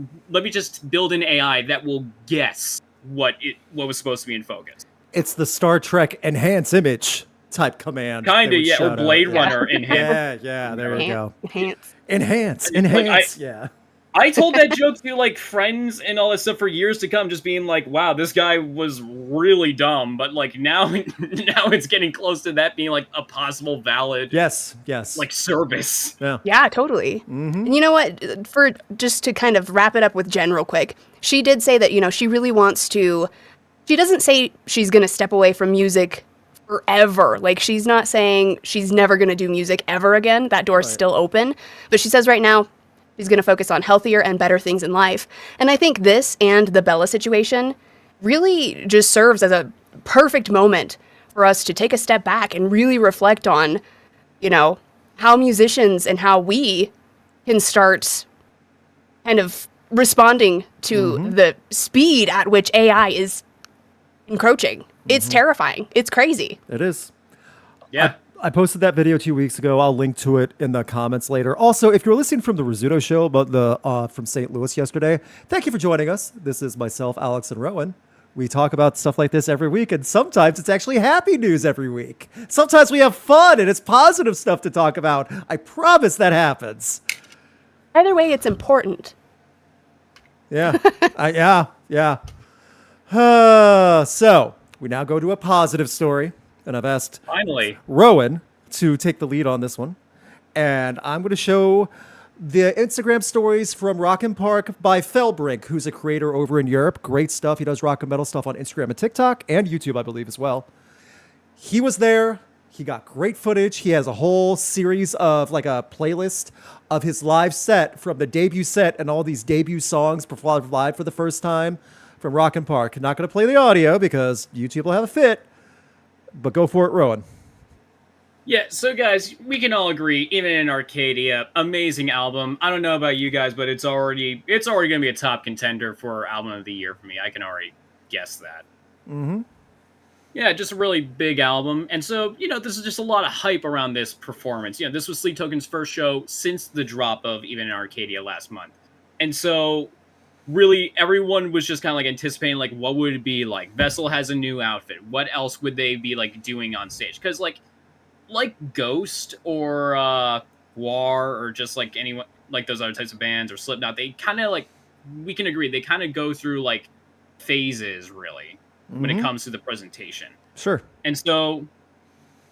build an AI that will guess what was supposed to be in focus. It's the Star Trek enhance image type command. Kind of, yeah, or Blade Runner enhance. Yeah, there we go. Enhance. Yeah. I told that joke to like friends and all that stuff for years to come, just being like, wow, this guy was really dumb. But like now it's getting close to that being like a possible valid yes like service. Yeah, totally. And you know what, for just to kind of wrap it up with Jen real quick, she did say that she really wants to, she doesn't say she's gonna step away from music forever. Like, she's not saying she's never gonna do music ever again. That door's still open. But she says right now she's going to focus on healthier and better things in life. And I think this and the Bella situation really just serves as a perfect moment for us to take a step back and really reflect on, how musicians and how we can start kind of responding to the speed at which AI is encroaching. It's terrifying. It's crazy. It is. Yeah. I posted that video 2 weeks ago. I'll link to it in the comments later. Also, if you're listening from the Rizzuto show about from St. Louis yesterday, thank you for joining us. This is myself, Alex, and Rowan. We talk about stuff like this every week, and sometimes it's actually happy news every week. Sometimes we have fun, and it's positive stuff to talk about. I promise that happens. Either way, it's important. Yeah. So we now go to a positive story. And I've asked Finally. Rowan to take the lead on this one. And I'm going to show the Instagram stories from Rockin' Park by Felbrink, who's a creator over in Europe. Great stuff. He does rock and metal stuff on Instagram and TikTok and YouTube, I believe, as well. He was there. He got great footage. He has a whole series of like a playlist of his live set from the debut set and all these debut songs performed live for the first time from Rockin' Park. Not going to play the audio because YouTube will have a fit, but go for it, Rowan. Yeah, so guys, we can all agree, even in Arcadia, amazing album. I don't know about you guys, but it's already going to be a top contender for album of the year for me. I can already guess that. Mm-hmm. Yeah, just a really big album. And so, this is just a lot of hype around this performance. This was Sleep Token's first show since the drop of Even in Arcadia last month. And so, really, everyone was just kind of like anticipating, like, what would it be like? Vessel has a new outfit. What else would they be, like, doing on stage? Because, like Ghost or War or just like anyone like those other types of bands or Slipknot, they kind of like, we can agree, they kind of go through like phases really when it comes to the presentation. Sure. And so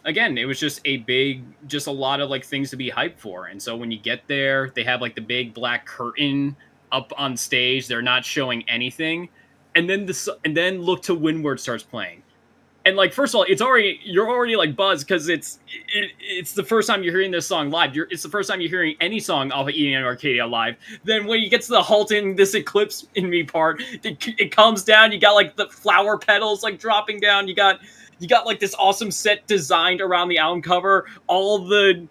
again, it was just a lot of like things to be hyped for. And so when you get there, they have like the big black curtain up on stage. They're not showing anything. And then Look to Windward starts playing. And like, first of all, you're already like buzzed because it's the first time you're hearing this song live. It's the first time you're hearing any song off of Eden and Arcadia live. Then when you get to the Halton, this Eclipse in Me part, it comes down. You got like the flower petals like dropping down. You got like this awesome set designed around the album cover. All the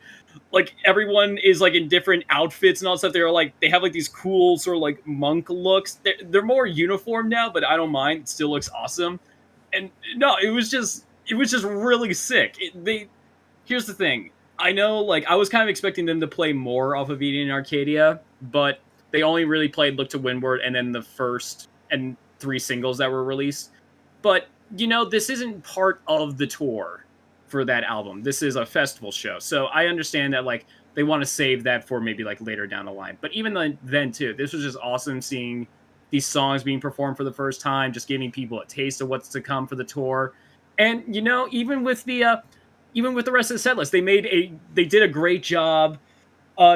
like everyone is like in different outfits and all that stuff. They have like these cool sort of like monk looks. They're more uniform now, but I don't mind. It still looks awesome. And no, it was just really sick. Here's the thing. I know, like, I was kind of expecting them to play more off of Eden and Arcadia, but they only really played Look to Windward and then the first and 3 singles that were released. But, this isn't part of the tour for that album. This is a festival show. So I understand that, like, they want to save that for maybe, like, later down the line. But even then, too, this was just awesome seeing these songs being performed for the first time, just giving people a taste of what's to come for the tour. And, even with the rest of the set list, they did a great job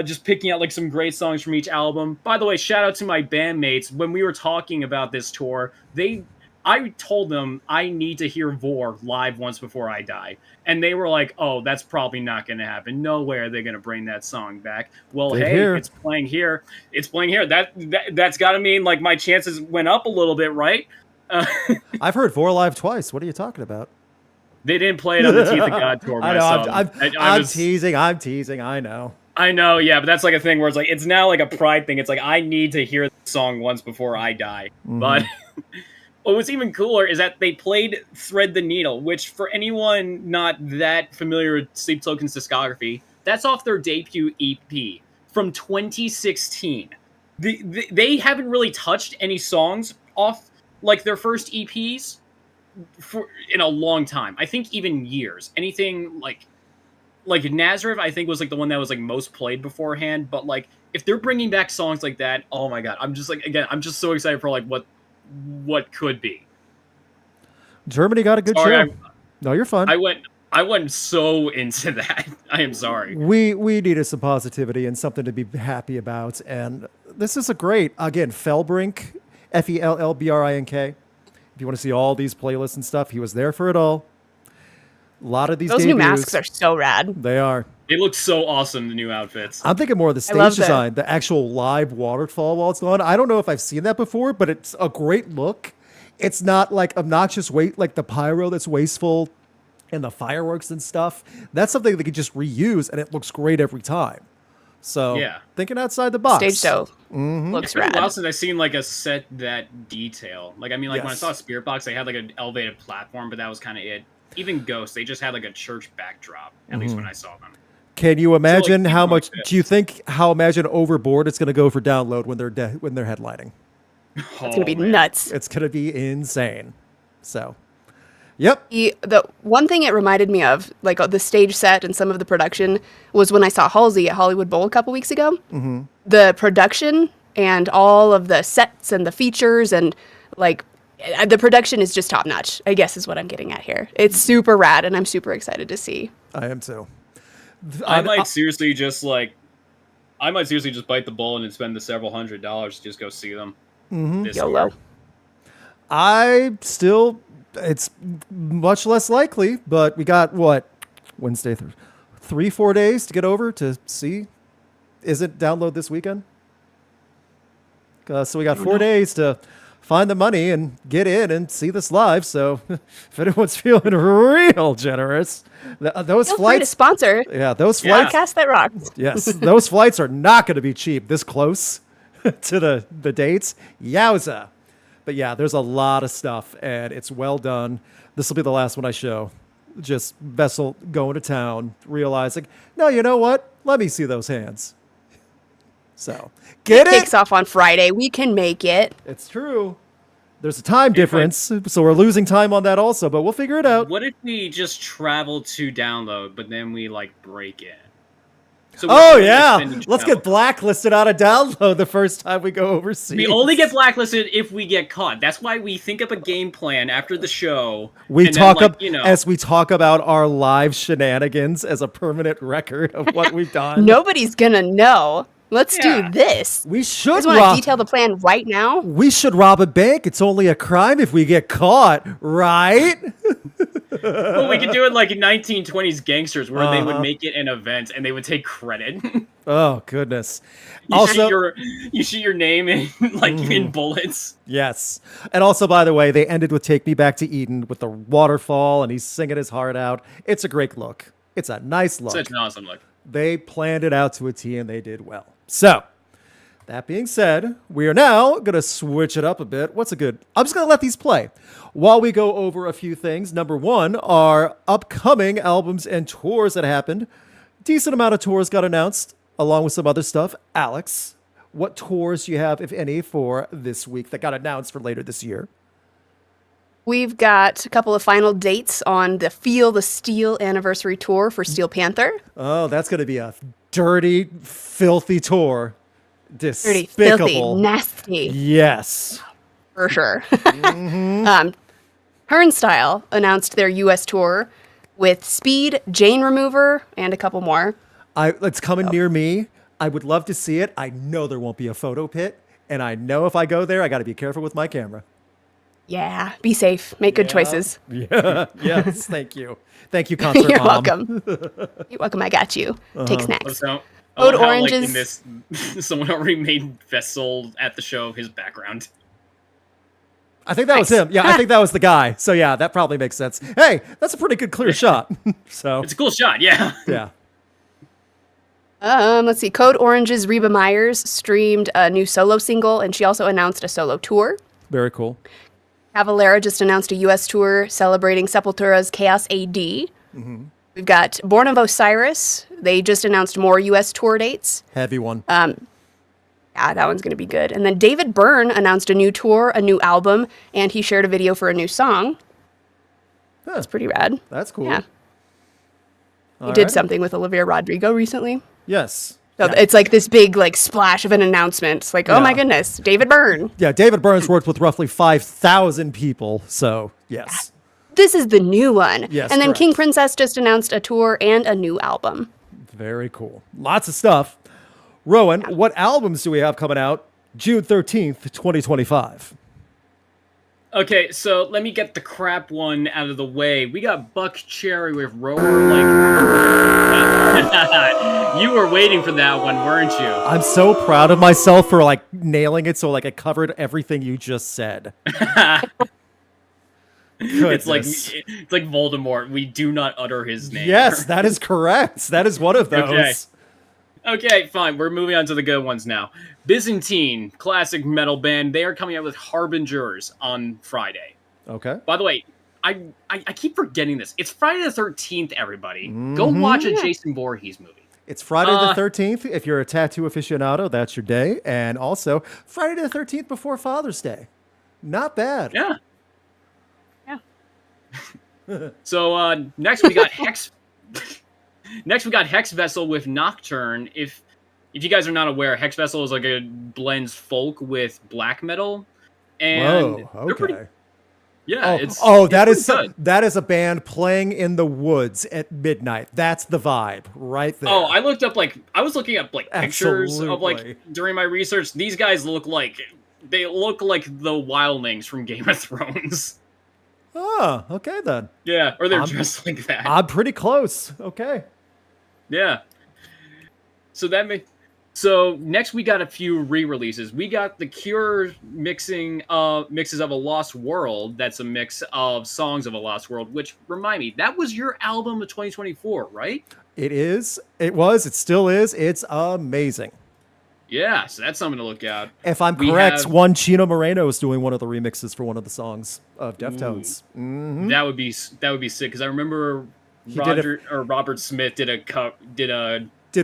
just picking out like some great songs from each album. By the way, shout out to my bandmates. When we were talking about this tour, I told them I need to hear Vor live Once Before I Die. And they were like, oh, that's probably not going to happen. No way are they going to bring that song back. Well, it's playing here. It's playing here. That's got to mean like my chances went up a little bit, right? I've heard Vor live twice. What are you talking about? They didn't play it on the Teeth of God tour. I know. I'm teasing. I'm teasing. I know. I know, yeah, but that's like a thing where it's like, it's now like a pride thing. It's like, I need to hear the song Once Before I Die. Mm-hmm. But what's even cooler is that they played Thread the Needle, which for anyone not that familiar with Sleep Token's discography, that's off their debut EP from 2016. They haven't really touched any songs off like their first EPs in a long time. I think even years. Anything like Nazareth, I think was like the one that was like most played beforehand. But like if they're bringing back songs like that, oh my god, I'm just like, again, I'm just so excited for like what could be. Germany got a good show. No, you're fine. I went so into that. I am sorry. We needed some positivity and something to be happy about, and this is a great, again, Felbrink, Fellbrink. If you want to see all these playlists and stuff, he was there for it all. A lot of these Those debuts, new masks are so rad. They are. They look so awesome, the new outfits. I'm thinking more of the stage design, the actual live waterfall while it's on. I don't know if I've seen that before, but it's a great look. It's not like obnoxious like the pyro that's wasteful and the fireworks and stuff. That's something they could just reuse, and it looks great every time. So, yeah, thinking outside the box. Stage show looks rad. It's been a while since I've seen like a set that detail. Like, I mean, like when I saw Spirit Box, they had like an elevated platform, but that was kind of it. Even Ghost, they just had like a church backdrop, at least when I saw them. Can you imagine how much? Do you think Imagine Overboard it's going to go for download when they're headlining? It's going to be nuts. It's going to be insane. So, yep. The one thing it reminded me of, like the stage set and some of the production, was when I saw Halsey at Hollywood Bowl a couple weeks ago. Mm-hmm. The production and all of the sets and the features and like the production is just top notch, I guess is what I'm getting at here. It's super rad, and I'm super excited to see. I am too. I might seriously just bite the bullet and spend the several $100s to just go see them. This YOLO. year. It's much less likely, but we got Wednesday, 3-4 days to get over to see. Is it download this weekend? So we got 4 days to find the money and get in and see this live. So if anyone's feeling real generous, those Feel free to flights, sponsor. yeah, those flights, Podcast that rocks. yes, those flights are not going to be cheap this close to the dates. Yowza. But yeah, there's a lot of stuff and it's well done. This will be the last one I show. Just Vessel going to town, realizing, no, you know what? Let me see those hands. So, get it? Kicks off on Friday. We can make it. It's true. There's a time difference, so we're losing time on that also, but we'll figure it out. What if we just travel to download, but then we break in? So Oh yeah, let's get blacklisted out of download the first time we go overseas. We only get blacklisted if we get caught. That's why we think up a game plan after the show. We talk as we talk about our live shenanigans as a permanent record of what we've done. Nobody's gonna know. Let's do this. We You should guys want to detail the plan right now? We should rob a bank. It's only a crime if we get caught, right? Well, we could do it like 1920s gangsters, where they would make it an event and they would take credit. Oh goodness! You shoot your name in in bullets. Yes, and also, by the way, they ended with "Take Me Back to Eden" with the waterfall, and he's singing his heart out. It's a great look. It's a nice look. Such an awesome look. They planned it out to a T, and they did well. So, that being said, we are now going to switch it up a bit. I'm just going to let these play while we go over a few things. Number one, our upcoming albums and tours that happened. Decent amount of tours got announced, along with some other stuff. Alex, what tours do you have, if any, for this week that got announced for later this year? We've got a couple of final dates on the Feel the Steel anniversary tour for Steel Panther. Oh, that's going to be a dirty, filthy tour. Dirty, Despicable. filthy, nasty. Yes. For sure. Turnstile announced their U.S. tour with Speed, Jane Remover, and a couple more. It's coming near me. I would love to see it. I know there won't be a photo pit, and I know if I go there, I got to be careful with my camera. Yeah, be safe. Make good choices. Yeah. Yes. Thank you. Thank you, concert You're mom. welcome. You're welcome. I got you. Take snacks. Code Oranges. in this, someone already made Vessel at the show his background. I think that was him. Yeah, I think that was the guy. So yeah, that probably makes sense. Hey, that's a pretty good clear shot. So It's a cool shot, yeah. yeah. Let's see. Code Orange's Reba Myers streamed a new solo single, and she also announced a solo tour. Very cool. Cavalera just announced a U.S. tour celebrating Sepultura's Chaos AD. We've got Born of Osiris. They just announced more U.S. tour dates. Heavy one. Yeah, that one's going to be good. And then David Byrne announced a new tour, a new album, and he shared a video for a new song. That's pretty rad. That's cool. Yeah. He did something with Olivia Rodrigo recently. Yes. So it's like this big splash of an announcement. It's like, oh my goodness, David Byrne. Yeah, David Byrne's worked with roughly 5,000 people. So yes. This is the new one. Yes, and then correct. King Princess just announced a tour and a new album. Very cool. Lots of stuff. Rowan, what albums do we have coming out June 13th, 2025? Okay, so let me get the crap one out of the way. We got Buck Cherry with Rowan. You were waiting for that one, weren't you? I'm so proud of myself for nailing it. So it covered everything you just said. It's like Voldemort. We do not utter his name. Yes, that is correct. That is one of those. Okay, fine. We're moving on to the good ones now. Byzantine, classic metal band. They are coming out with Harbingers on Friday. Okay. By the way, I keep forgetting this. It's Friday the 13th, everybody. Go watch a Jason Voorhees movie. It's Friday the 13th. If you're a tattoo aficionado, that's your day. And also, Friday the 13th before Father's Day. Not bad. Yeah. So next we got Hex. Next we got Hex Vessel with Nocturne. If you guys are not aware, Hex Vessel is blends folk with black metal, and Whoa, okay. Yeah, that it's is pretty good. that is a band playing in the woods at midnight. That's the vibe right there. Oh, I was looking up like pictures of Absolutely. like during my research. These guys look like the wildlings from Game of Thrones. Oh, okay then. Yeah, or they're dressed like that. I'm pretty close. Okay. Yeah. So next we got a few re-releases. We got the Cure mixes of A Lost World. That's a mix of songs of A Lost World, which remind me, that was your album of 2024, right? It is. It was. It still is. It's amazing. Yeah, so that's something to look at. If I'm correct, one Chino Moreno is doing one of the remixes for one of the songs of Deftones. Mm-hmm. That would be sick because I remember Robert Smith did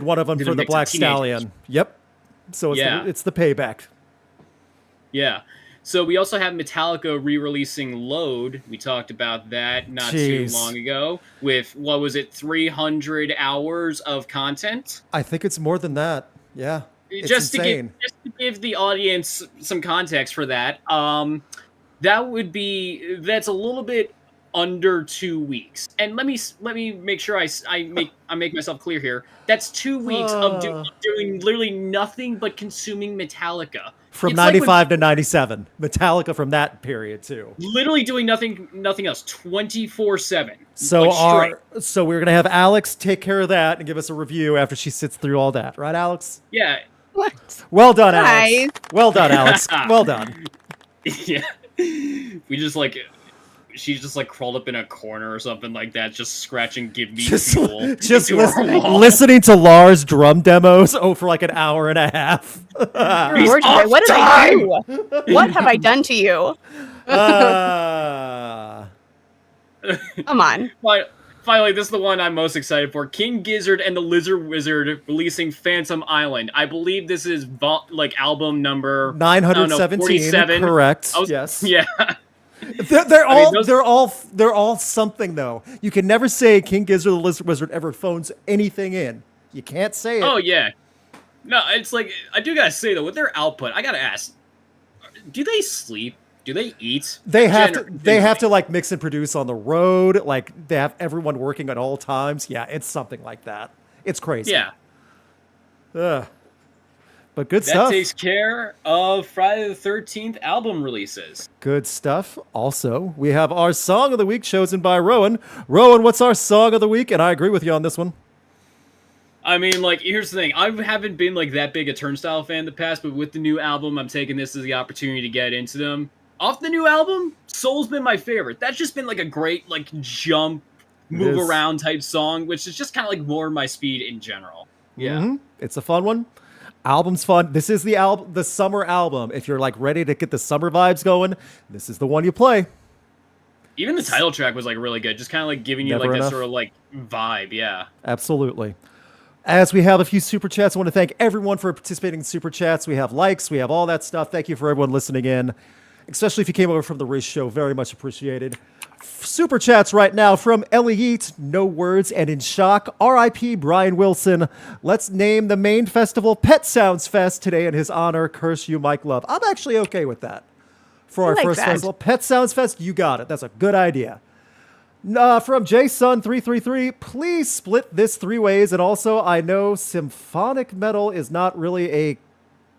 one of them for the Black Stallion. Yep. So it's the payback. Yeah. So we also have Metallica re-releasing Load. We talked about that not too long ago with, 300 hours of content? I think it's more than that. Yeah. Just to give the audience some context for that, that's a little bit under 2 weeks. And let me make sure I make myself clear here. That's 2 weeks of doing literally nothing but consuming Metallica. From 95 to 97. Metallica from that period too. Literally doing nothing else 24/7. So we're going to have Alex take care of that and give us a review after she sits through all that. Right, Alex? Yeah. What? Well done, Alex. Well done, Alex. Well done. Yeah. She's just like crawled up in a corner or something like that, just scratching "Give Me Fuel." Just listening to Lars drum demos for like an hour and a half. What did I do? What have I done to you? Come on. Finally, this is the one I'm most excited for. King Gizzard and the Lizard Wizard releasing Phantom Island. I believe this is album number 917. 47. Correct. Yes. Yeah. They're all something though. You can never say King Gizzard or the Lizard Wizard ever phones anything in. You can't say it. Oh yeah. No, it's like I do gotta say though, with their output, I gotta ask: do they sleep? Do they eat? They have to like mix and produce on the road. Like they have everyone working at all times. Yeah, it's something like that. It's crazy. Yeah. But good stuff. That takes care of Friday the 13th album releases. Good stuff. Also, we have our Song of the Week chosen by Rowan. Rowan, what's our Song of the Week? And I agree with you on this one. I mean, like, here's the thing. I haven't been, like, that big a Turnstile fan in the past, but with the new album, I'm taking this as the opportunity to get into them. Off the new album, Soul's been my favorite. That's just been, like, a great, like, jump, move around type song, which is just kind of, like, more my speed in general. Yeah. Mm-hmm. It's a fun one. Album's fun. This is the summer album. If you're, like, ready to get the summer vibes going, this is the one you play. Even the title track was, like, really good. Just kind of, like, giving you, like, that sort of, like, vibe. Yeah. Absolutely. As we have a few super chats, I want to thank everyone for participating in super chats. We have likes, we have all that stuff. Thank you for everyone listening in, especially if you came over from the Riz Show. Very much appreciated. Super chats right now from Ellie Yeat, No Words and In Shock, R.I.P. Brian Wilson. Let's name the main festival Pet Sounds Fest today in his honor. Curse you, Mike Love. I'm actually okay with that. For our first festival, Pet Sounds Fest, you got it. That's a good idea. From JSun333, please split this 3 ways. And also, I know symphonic metal is not really a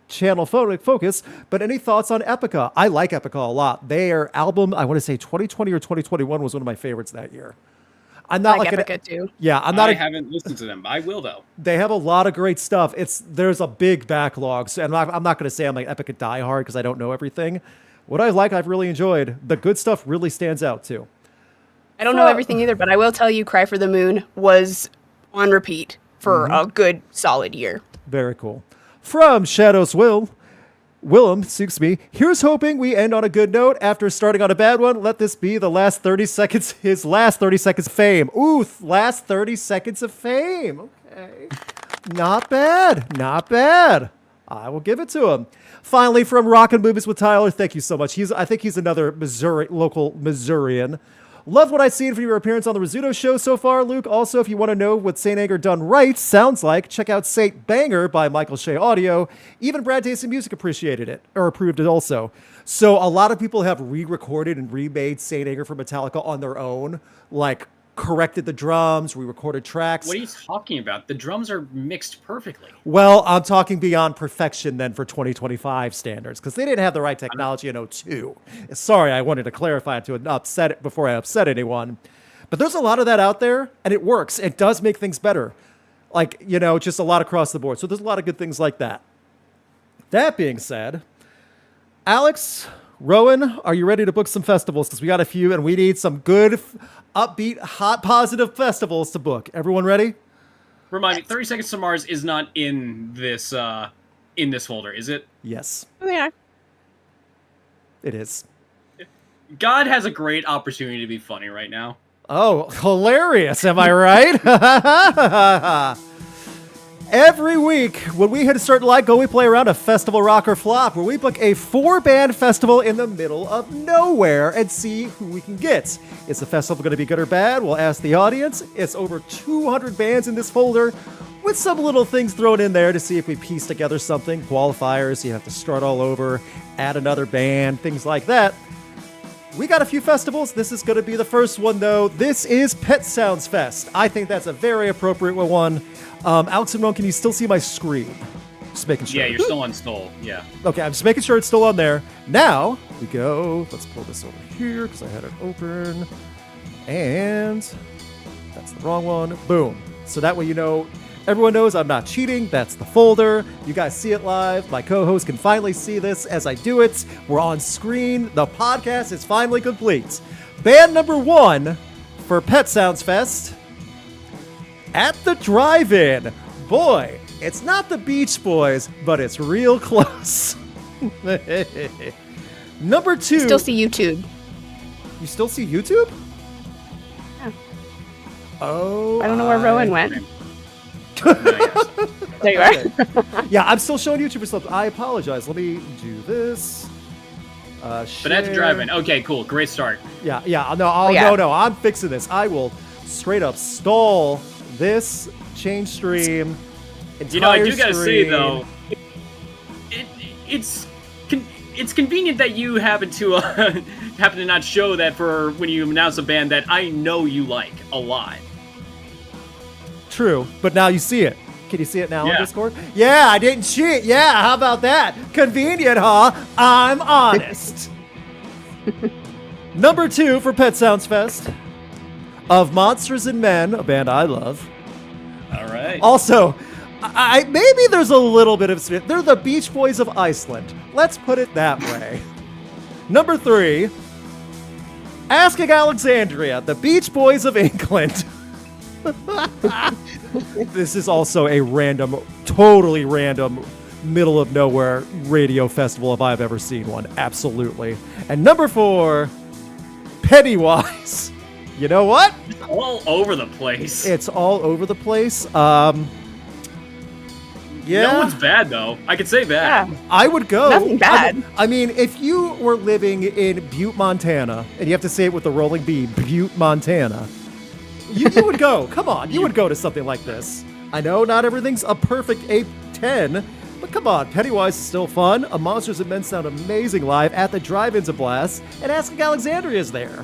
channel focus, but any thoughts on Epica? I like Epica a lot. Their album, I want to say 2020 or 2021 was one of my favorites that year. I'm not like Epica too. Yeah, I haven't listened to them. I will though. They have a lot of great stuff. There's a big backlog, so I'm not going to say I'm like Epica diehard because I don't know everything. What I like, I've really enjoyed. The good stuff really stands out too. I don't know everything either, but I will tell you Cry for the Moon was on repeat for a good solid year. Very cool. From Shadows Willem, here's hoping we end on a good note after starting on a bad one. Let this be the last 30 seconds, his last 30 seconds of fame. Ooh, last 30 seconds of fame. Okay. Not bad. I will give it to him. Finally, from Rockin' Movies with Tyler, thank you so much. I think he's another local Missourian. Love what I've seen from your appearance on the Rizzuto show so far, Luke. Also, if you want to know what Saint Anger done right sounds like, check out Saint Banger by Michael Shea Audio. Even Brad Dason Music appreciated it, or approved it also. So a lot of people have re-recorded and remade Saint Anger for Metallica on their own, like corrected the drums, re-recorded tracks. What are you talking about? The drums are mixed perfectly. Well, I'm talking beyond perfection then for 2025 standards, because they didn't have the right technology in '02. Sorry, I wanted to clarify it to upset it before I upset anyone. But there's a lot of that out there, and it works. It does make things better. Like, just a lot across the board. So there's a lot of good things like that. That being said, Alex, Rowan, are you ready to book some festivals? Because we got a few, and we need some good, upbeat, hot, positive festivals to book. Everyone ready? Remind me, 30 Seconds to Mars is not in this folder, is it? Yes, Yeah. it is. God has a great opportunity to be funny right now. Oh, hilarious. Am I right? Every week, when we hit a certain line, we play around a festival rock or flop, where we book a 4-band festival in the middle of nowhere and see who we can get. Is the festival going to be good or bad? We'll ask the audience. It's over 200 bands in this folder, with some little things thrown in there to see if we piece together something. Qualifiers, you have to start all over, add another band, things like that. We got a few festivals. This is going to be the first one, though. This is Pet Sounds Fest. I think that's a very appropriate one. Alex and Ron, can you still see my screen? Just making sure. Yeah, you're still on Stoll. Yeah. Okay, I'm just making sure it's still on there. Now, we go. Let's pull this over here because I had it open. And that's the wrong one. Boom. So that way everyone knows I'm not cheating. That's the folder. You guys see it live. My co-host can finally see this as I do it. We're on screen. The podcast is finally complete. Band number 1 for Pet Sounds Fest, At the Drive-In. Boy, it's not the Beach Boys, but it's real close. Number 2. Still see YouTube. You still see YouTube? Yeah. Oh. I don't know where Rowan went. No, yes. There you are. Yeah, I'm still showing YouTube or something. I apologize. Let me do this. But at the drive-in. Okay, cool. Great start. Yeah. No, I'm fixing this. I will straight up stall this, change stream, I do gotta say though, it's convenient that you happen to not show that for when you announce a band that I know you like a lot. True, but now you see it. Can you see it now on Yeah. Discord? Yeah, I didn't cheat. Yeah, how about that? Convenient, huh? I'm honest. Number 2 for Pet Sounds Fest, Of Monsters and Men, a band I love. All right. Also, I maybe there's a little bit of... They're the Beach Boys of Iceland. Let's put it that way. Number 3, Asking Alexandria, the Beach Boys of England. This is also a totally random, middle of nowhere radio festival if I've ever seen one. Absolutely. And number 4, Pennywise. You know what? It's all over the place. It's all over the place. Yeah. No one's bad though. I could say that. Yeah. I would go. Nothing bad. I mean, if you were living in Butte, Montana, and you have to say it with the rolling B, Butte, Montana, you would go. Come on, you would go to something like this. I know not everything's a perfect 8-10, but come on, Pennywise is still fun. A Monsters and Men sound amazing live. At the Drive-In's a blast, and Asking Alexandria is there.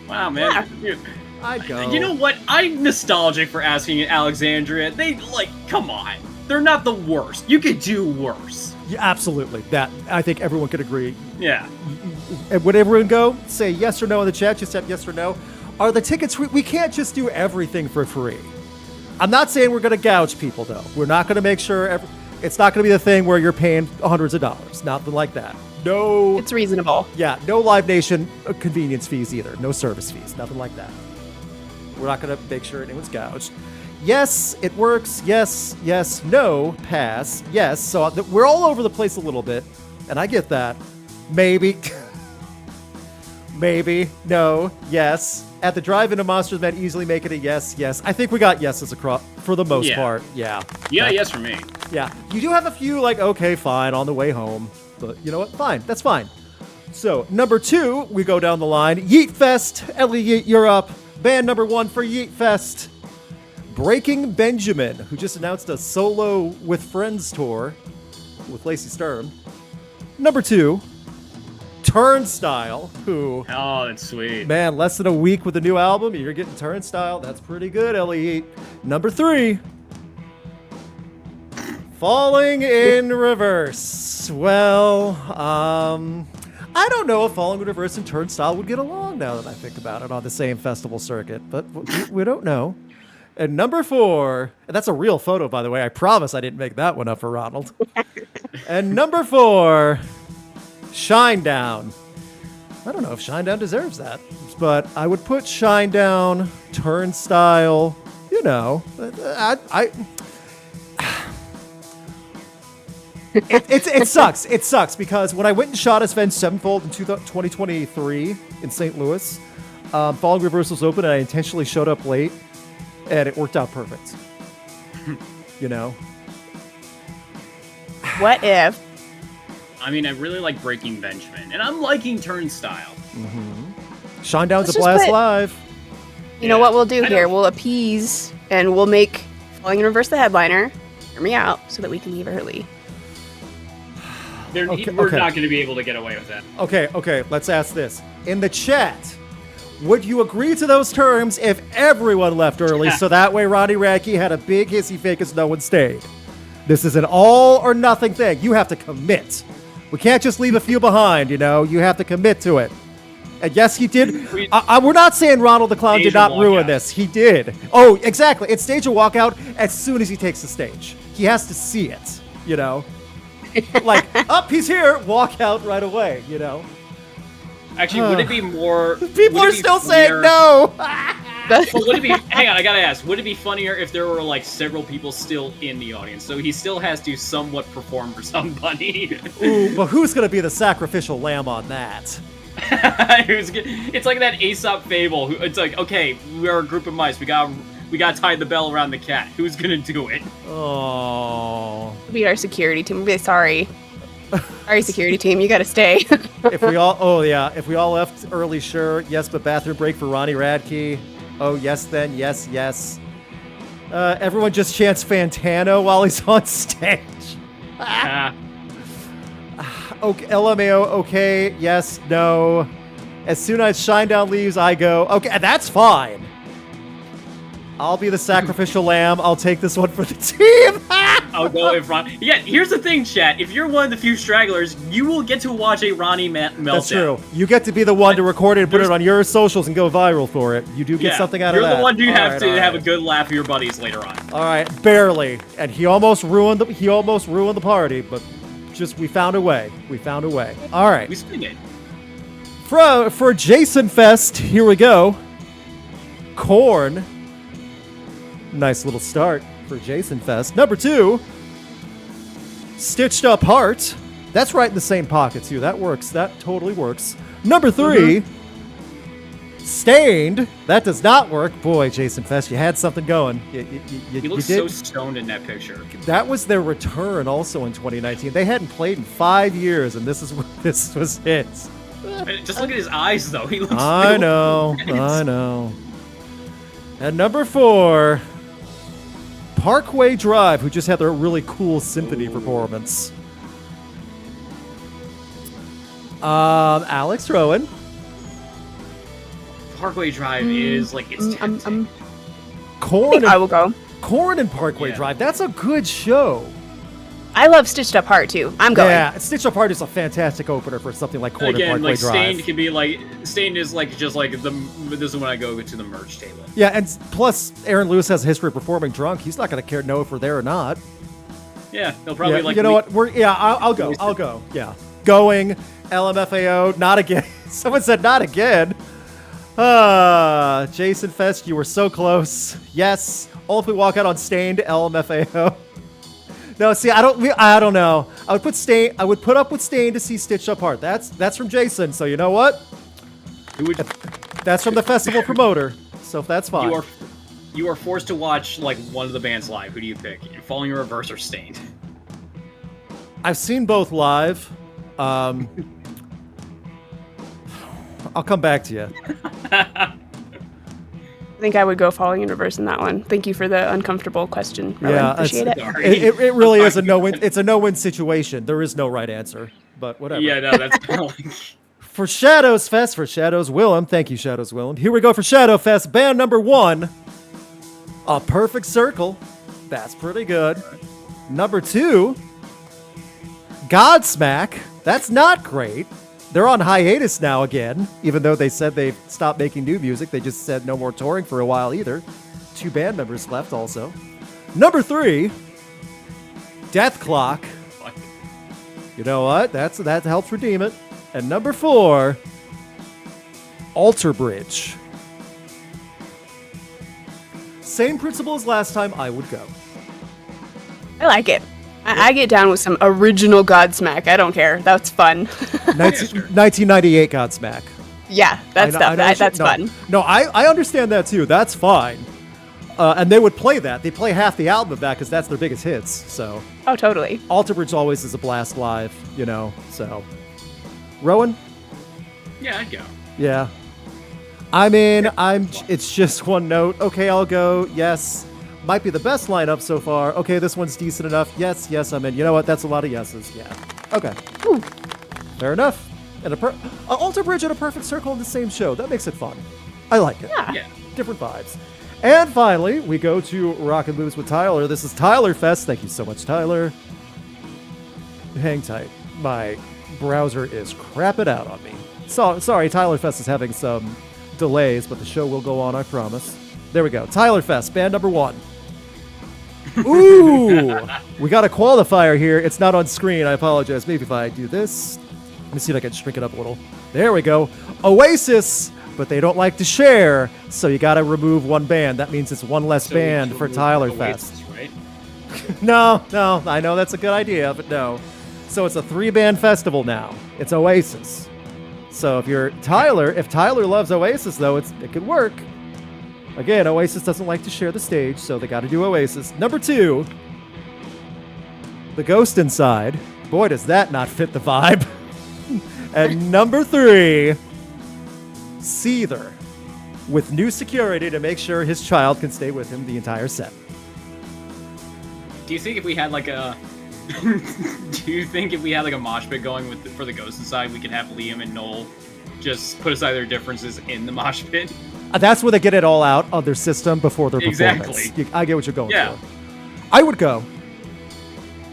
Wow, man. Yeah. I'd go. You know what? I'm nostalgic for Asking Alexandria. Come on. They're not the worst. You could do worse. Yeah, absolutely. That I think everyone could agree. Yeah. And would everyone go? Say yes or no in the chat. Just type yes or no. Are the tickets free? We can't just do everything for free. I'm not saying we're going to gouge people, though. We're not going to make sure... It's not going to be the thing where you're paying hundreds of dollars. Nothing like that. No... It's reasonable. Yeah, no Live Nation convenience fees either. No service fees. Nothing like that. We're not going to make sure anyone's gouged. Yes, it works. Yes, yes, no, pass. Yes, so we're all over the place a little bit, and I get that. Maybe. Maybe. No. Yes. At the Drive-In, a Monsters Men easily make it a yes, yes. I think we got yeses across for the most part. Yeah. Yeah, yes for me. Yeah. You do have a few okay, fine, on the way home. But you know what? Fine. That's fine. So, number 2, we go down the line. Yeet Fest. Ellie Yeet, you're up. Band number 1 for Yeet Fest. Breaking Benjamin, who just announced a solo with Friends tour with Lacey Sturm. Number 2, Turnstile, who, Oh, that's sweet. man, less than a week with the new album, you're getting Turnstile. That's pretty good, Ellie. Number 3, Falling in Reverse. Well, I don't know if Falling in Reverse and Turnstile would get along now that I think about it on the same festival circuit, but we don't know. And number 4, and that's a real photo, by the way. I promise I didn't make that one up for Ronald. And number 4, Shinedown. I don't know if Shinedown deserves that, but I would put Shinedown, Turnstile, you know, It sucks. It sucks because when I went and shot Avenged Sevenfold in 2023 in St. Louis, Falling Reverse was open and I intentionally showed up late, and it worked out perfect. You know? What if? I mean, I really like Breaking Benjamin, and I'm liking Turnstile. Shinedown's Let's a just blast put- live. You know what we'll do I here? know. We'll appease and we'll make Falling in Reverse the headliner. Hear me out so that we can leave early. We're Okay. not going to be able to get away with that. Okay, let's ask this. In the chat, would you agree to those terms if everyone left early so that way Ronnie Radke had a big hissy fit as no one stayed? This is an all or nothing thing. You have to commit. We can't just leave a few behind, you know? You have to commit to it. And yes, he did. We're not saying Ronald the Clown did Stage not a ruin walkout. this. He did. Oh, exactly. It's stage a walkout as soon as he takes the stage. He has to see it, you know? Like, up, he's here, walk out right away, you know? Actually, would it be more... People would are it be still saying funnier- no. But would it be... Hang on, I gotta ask. Would it be funnier if there were, like, several people still in the audience? So he still has to somewhat perform for somebody. Ooh, but who's going to be the sacrificial lamb on that? It's like that Aesop fable. It's like, okay, we're a group of mice. We got tie the bell around the cat. Who's gonna do it? Oh. Be our security team. We'll be sorry. Sorry, security team. You got to stay. If we all left early, sure. Yes, but bathroom break for Ronnie Radke. Oh, yes, then. Yes, yes. Everyone just chants Fantano while he's on stage. Ah, Okay, LMAO, okay, yes, no. As soon as Shinedown leaves, I go, okay, that's fine. I'll be the sacrificial lamb. I'll take this one for the team. I'll go if Ron. Yeah, here's the thing, chat. If you're one of the few stragglers, you will get to watch a Ronnie meltdown. That's true. You get to be the one to record it and put it on your socials and go viral for it. You do get something out of that. You're the one who All have right, to all have a right. good laugh with your buddies later on. All right, barely. And he almost ruined the party, but just we found a way. We found a way. All right. We swing it. For Jason Fest, here we go. Korn. Nice little start for Jason Fest. Number 2, Stitched Up Heart. That's right in the same pocket, too. That works. That totally works. Number 3, Stained. That does not work. Boy, Jason Fest, you had something going. He looks so stoned in that picture. That was their return also in 2019. They hadn't played in 5 years, and this was it. Just look at his eyes, though. He looks. I know. And number 4, Parkway Drive, who just had their really cool symphony performance. Alex Rowan. Parkway Drive is like it's tempting. Korn I will go. Korn and Parkway Yeah. Drive. That's a good show. I love Stitched Up Heart too. I'm going. Yeah, Stitch Up Heart is a fantastic opener for something like Korn and Again, Parkway like Drive. Stained can be like Stained is like just like this is when I go to the merch table. Yeah, and plus Aaron Lewis has a history of performing drunk. He's not going to know if we're there or not. Yeah, they'll probably Yeah, like. you know what? I'll go. I'll go. Yeah, going. LMFAO. Not again. Someone said not again. Jason Fest, you were so close. Yes. Only if we walk out on Stained. LMFAO. No, see, I don't know. I would put up with Stained to see Stitched Up Heart. That's from Jason. So you know what? Who would That's from the festival promoter. So that's fine. you are forced to watch like one of the bands live. Who do you pick? Falling in Reverse or Stained? I've seen both live. I'll come back to you. I think I would go Falling in Reverse in that one. Thank you for the uncomfortable question. Rowan. Yeah, Appreciate it. Sorry. It really is a no-win. It's a no-win situation. There is no right answer, but whatever. Yeah, no, that's kind of like For Shadows Fest, for Shadows Willem, thank you, Shadows Willem. Here we go for Shadow Fest, band number 1, A Perfect Circle. That's pretty good. Number 2, Godsmack. That's not great. They're on hiatus now again, even though they said they've stopped making new music. They just said no more touring for a while either. 2 band members left also. Number 3, Death Clock. What? You know what? That helps redeem it. And number 4, Alter Bridge. Same principle as last time, I would go. I like it. I get down with some original Godsmack. I don't care. That's fun. 1998 Godsmack. Yeah, that's stuff. That's no, fun. No, I understand that too. That's fine. And they would play that. They play half the album of that because that's their biggest hits. So Oh, totally. Alter Bridge always is a blast live, so. Rowan? Yeah, I'd go. Yeah. I mean, it's just one note. Okay, I'll go. Yes. Might be the best lineup so far. Okay, this one's decent enough. Yes, I'm in. You know what? That's a lot of yeses. Yeah. Okay. Ooh. Fair enough. And Alter Bridge and A Perfect Circle in the same show. That makes it fun. I like it. Yeah. Yeah. Different vibes. And finally, we go to Rock and Moves with Tyler. This is Tyler Fest. Thank you so much, Tyler. Hang tight. My browser is crapping out on me. Sorry, Tyler Fest is having some delays, but the show will go on, I promise. There we go. Tyler Fest, band number 1. Ooh! We got a qualifier here. It's not on screen. I apologize. Maybe if I do this. Let me see if I can shrink it up a little. There we go. Oasis, but they don't like to share, so you got to remove one band. That means it's one less band for Tyler Fest. Right? No, I know that's a good idea, but no. So it's a 3-band festival now. It's Oasis. So if Tyler loves Oasis, though, it could work. Again, Oasis doesn't like to share the stage, so they got to do Oasis. Number 2, The Ghost Inside. Boy, does that not fit the vibe. And number 3, Seether, with new security to make sure his child can stay with him the entire set. Do you think if we had like a mosh pit going for the Ghost Inside, we could have Liam and Noel just put aside their differences in the mosh pit? That's where they get it all out of their system before their performance. Exactly. I get what you're going Yeah. for. I would go.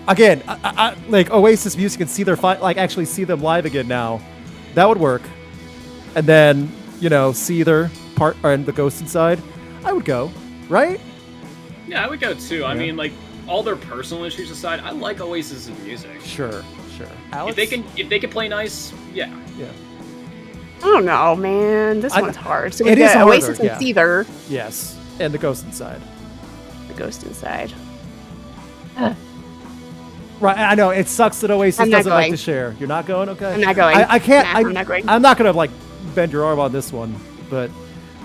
Again, I like Oasis music and see actually see them live again now. That would work. And then, Seether and The Ghost Inside. I would go, right? Yeah, I would go too. I mean, like, all their personal issues aside, I like Oasis' music. Sure. Alex? If they can play nice, yeah. Yeah. I don't know, man. This one's hard. So we it is got harder, Oasis and yeah. Seether. Yes. And The Ghost Inside. The Ghost Inside. Right, I know it sucks that Oasis I'm not doesn't like going. to share. You're not going, okay? I'm not going. I can't. Nah, I'm not going. I'm not gonna bend your arm on this one, but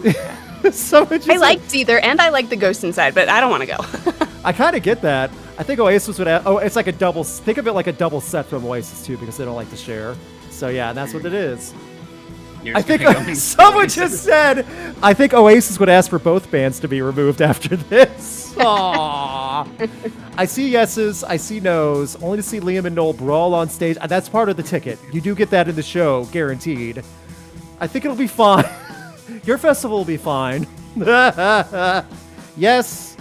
I like Seether and I like The Ghost Inside, but I don't want to go. I kind of get that. I think Oasis would. It's like a double. Think of it like a double set from Oasis too, because they don't like to share. So yeah, that's what it is. You're I just think gonna go someone just said. I think Oasis would ask for both bands to be removed after this. Aww. I see yeses, I see nos. Only to see Liam and Noel brawl on stage. That's part of the ticket. You do get that in the show, guaranteed. I think it'll be fine. Your festival will be fine. Yes.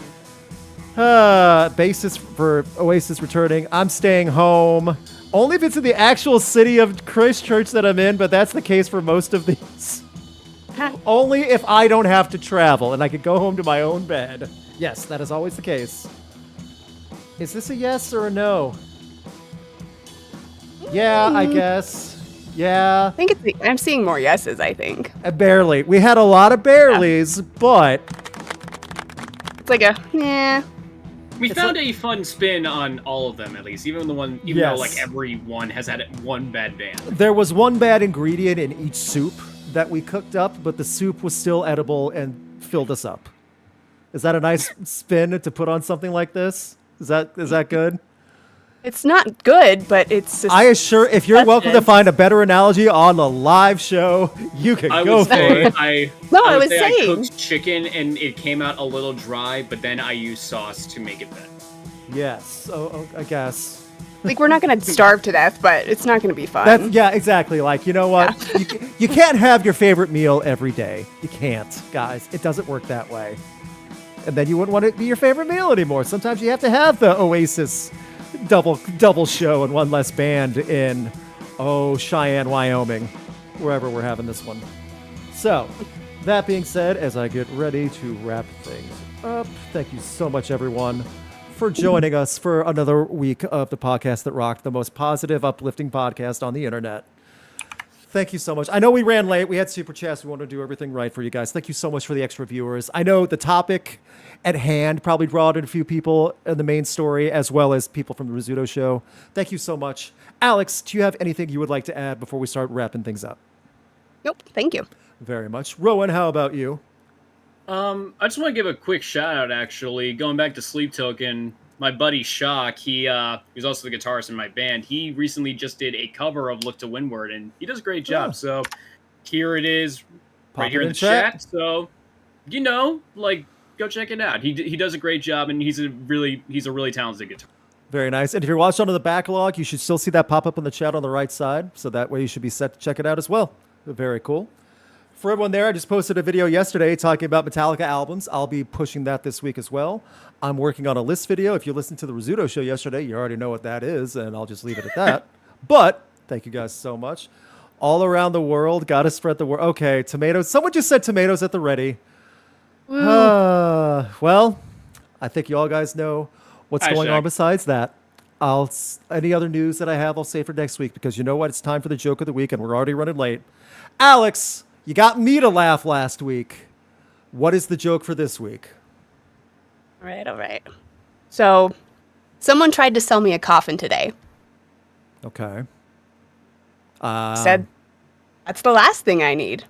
Basis for Oasis returning. I'm staying home. Only if it's in the actual city of Christchurch that I'm in, but that's the case for most of these. Only if I don't have to travel and I could go home to my own bed. Yes, that is always the case. Is this a yes or a no? Yeah, I guess. Yeah. I think I'm seeing more yeses, I think. Barely. We had a lot of bareleys, but... It's like yeah. We found a fun spin on all of them, at least. Even though like everyone has had one bad band. There was one bad ingredient in each soup that we cooked up, but the soup was still edible and filled us up. Is that a nice spin to put on something like this? Is that good? It's not good, but it's just... if you're welcome to find a better analogy on a live show, you can go for it. I was saying. I cooked chicken and it came out a little dry, but then I used sauce to make it better. Yes, I guess. Like, we're not going to starve to death, but it's not going to be fun. Yeah, exactly. Like, you know what? You can't have your favorite meal every day. You can't, guys. It doesn't work that way. And then you wouldn't want it to be your favorite meal anymore. Sometimes you have to have the Oasis double show and one less band in, Cheyenne, Wyoming, wherever we're having this one. So, that being said, as I get ready to wrap things up, thank you so much, everyone, for joining us for another week of the podcast that rocked, the most positive, uplifting podcast on the internet. Thank you so much. I know we ran late. We had super chats. We wanted to do everything right for you guys. Thank you so much for the extra viewers. I know the topic at hand probably brought in a few people in the main story, as well as people from the Rizzuto show. Thank you so much. Alex, do you have anything you would like to add before we start wrapping things up? Nope. Thank you. Very much. Rowan, how about you? I just want to give a quick shout out, actually. Going back to Sleep Token, my buddy Shock, he's also the guitarist in my band. He recently just did a cover of Look to Windward, and he does a great job. Oh. So here it is, Pop right here it in in the chat. chat. So, go check it out. He does a great job, and he's a really talented guitarist. Very nice. And if you're watching on the backlog, you should still see that pop up in the chat on the right side. So that way you should be set to check it out as well. Very cool. For everyone there, I just posted a video yesterday talking about Metallica albums. I'll be pushing that this week as well. I'm working on a list video. If you listened to the Rizzuto show yesterday, you already know what that is, and I'll just leave it at that. But thank you guys so much. All around the world, gotta spread the word. Okay, tomatoes. Someone just said tomatoes at the ready. Well, I think you all guys know what's going on besides that. Any other news that I have, I'll save for next week, because you know what? It's time for the joke of the week, and we're already running late. Alex, you got me to laugh last week. What is the joke for this week? All right. So, someone tried to sell me a coffin today. Okay. Said, that's the last thing I need.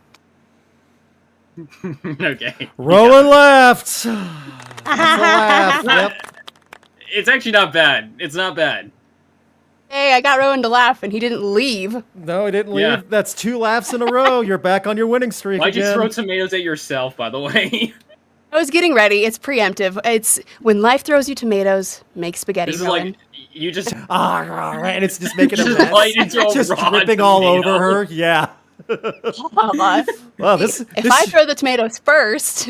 Okay. Rowan laughed. That's a laugh. Yep. It's actually not bad. It's not bad. Hey, I got Rowan to laugh, and he didn't leave. No, he didn't leave. Yeah. That's 2 laughs in a row. You're back on your winning streak Why'd you again. throw tomatoes at yourself, by the way? I was getting ready. It's preemptive. It's when life throws you tomatoes, make spaghetti. This is Rowan. like, you just... And it's just making a Just mess. bite into a Just raw dripping all tomato. over her. Yeah. Well, if I throw the tomatoes first,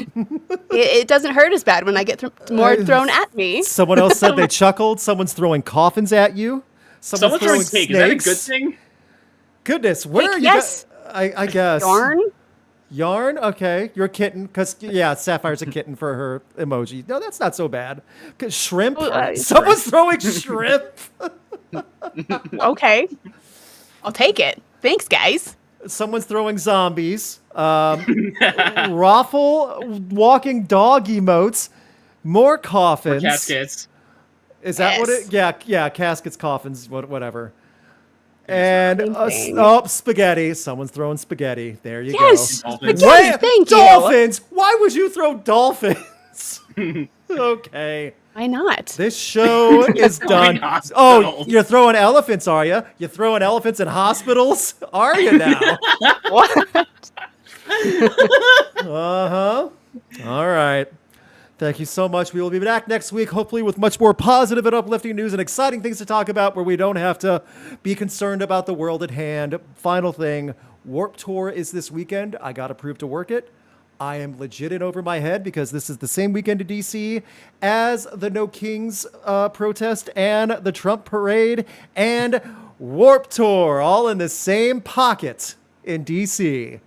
it doesn't hurt as bad when I get more thrown at me. Someone else said they chuckled. Someone's throwing coffins at you. Someone's throwing cake. Is that a good thing? Goodness, where Cake, are you? yes. I guess. Yarn? Okay. You're a kitten. Because, yeah, Sapphire's a kitten for her emoji. No, that's not so bad. 'Cause shrimp? Someone's throwing shrimp. Okay. I'll take it. Thanks, guys. Someone's throwing zombies. Raffle walking dog emotes. More coffins. Or caskets. Is that what it? Yeah, caskets, coffins, whatever. And spaghetti. Someone's throwing spaghetti. There you go. Dolphins. Spaghetti, thank you. Dolphins. Why would you throw dolphins? Okay. Why not? This show is done. Oh, you're throwing elephants, are you? You're throwing elephants in hospitals? Are you now? What? Uh-huh. All right. Thank you so much. We will be back next week, hopefully with much more positive and uplifting news and exciting things to talk about where we don't have to be concerned about the world at hand. Final thing, Warped Tour is this weekend. I got approved to work it. I am legit in over my head because this is the same weekend in D.C. as the No Kings protest and the Trump parade and Warped Tour, all in the same pocket in D.C.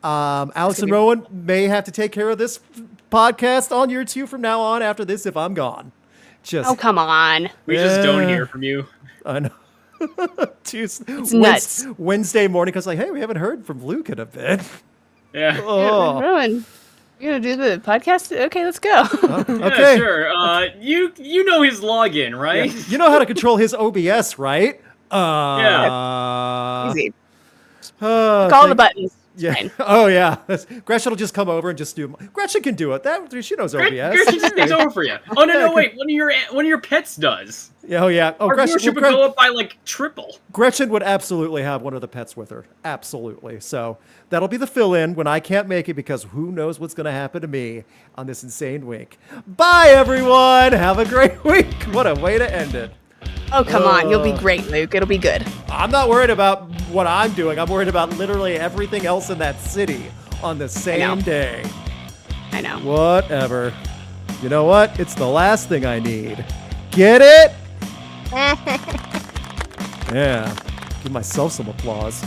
Alex and Rowan may have to take care of this podcast on year 2 from now on after this if I'm gone. Oh, come on. We just don't hear from you. I know. It's nuts. Wednesday morning, because like, hey, we haven't heard from Luke in a bit. Yeah. Oh. Rowan, you gonna do the podcast? Okay, let's go. Okay. Yeah, sure. You know his login, right? Yeah. You know how to control his OBS, right? Easy. Call the buttons. Yeah. Fine. Oh, yeah. Gretchen will just come over and just do. Gretchen can do it. She knows OBS. Gretchen just takes over for you. Oh no, wait. One of your pets does. Oh yeah. Oh, Our viewership would go up by like triple. Gretchen would absolutely have one of the pets with her. Absolutely. So that'll be the fill-in when I can't make it because who knows what's going to happen to me on this insane week. Bye, everyone. Have a great week. What a way to end it. Oh, come on. You'll be great, Luke. It'll be good. I'm not worried about what I'm doing. I'm worried about literally everything else in that city on the same day. I know. Whatever. You know what? It's the last thing I need. Get it? Yeah. Give myself some applause.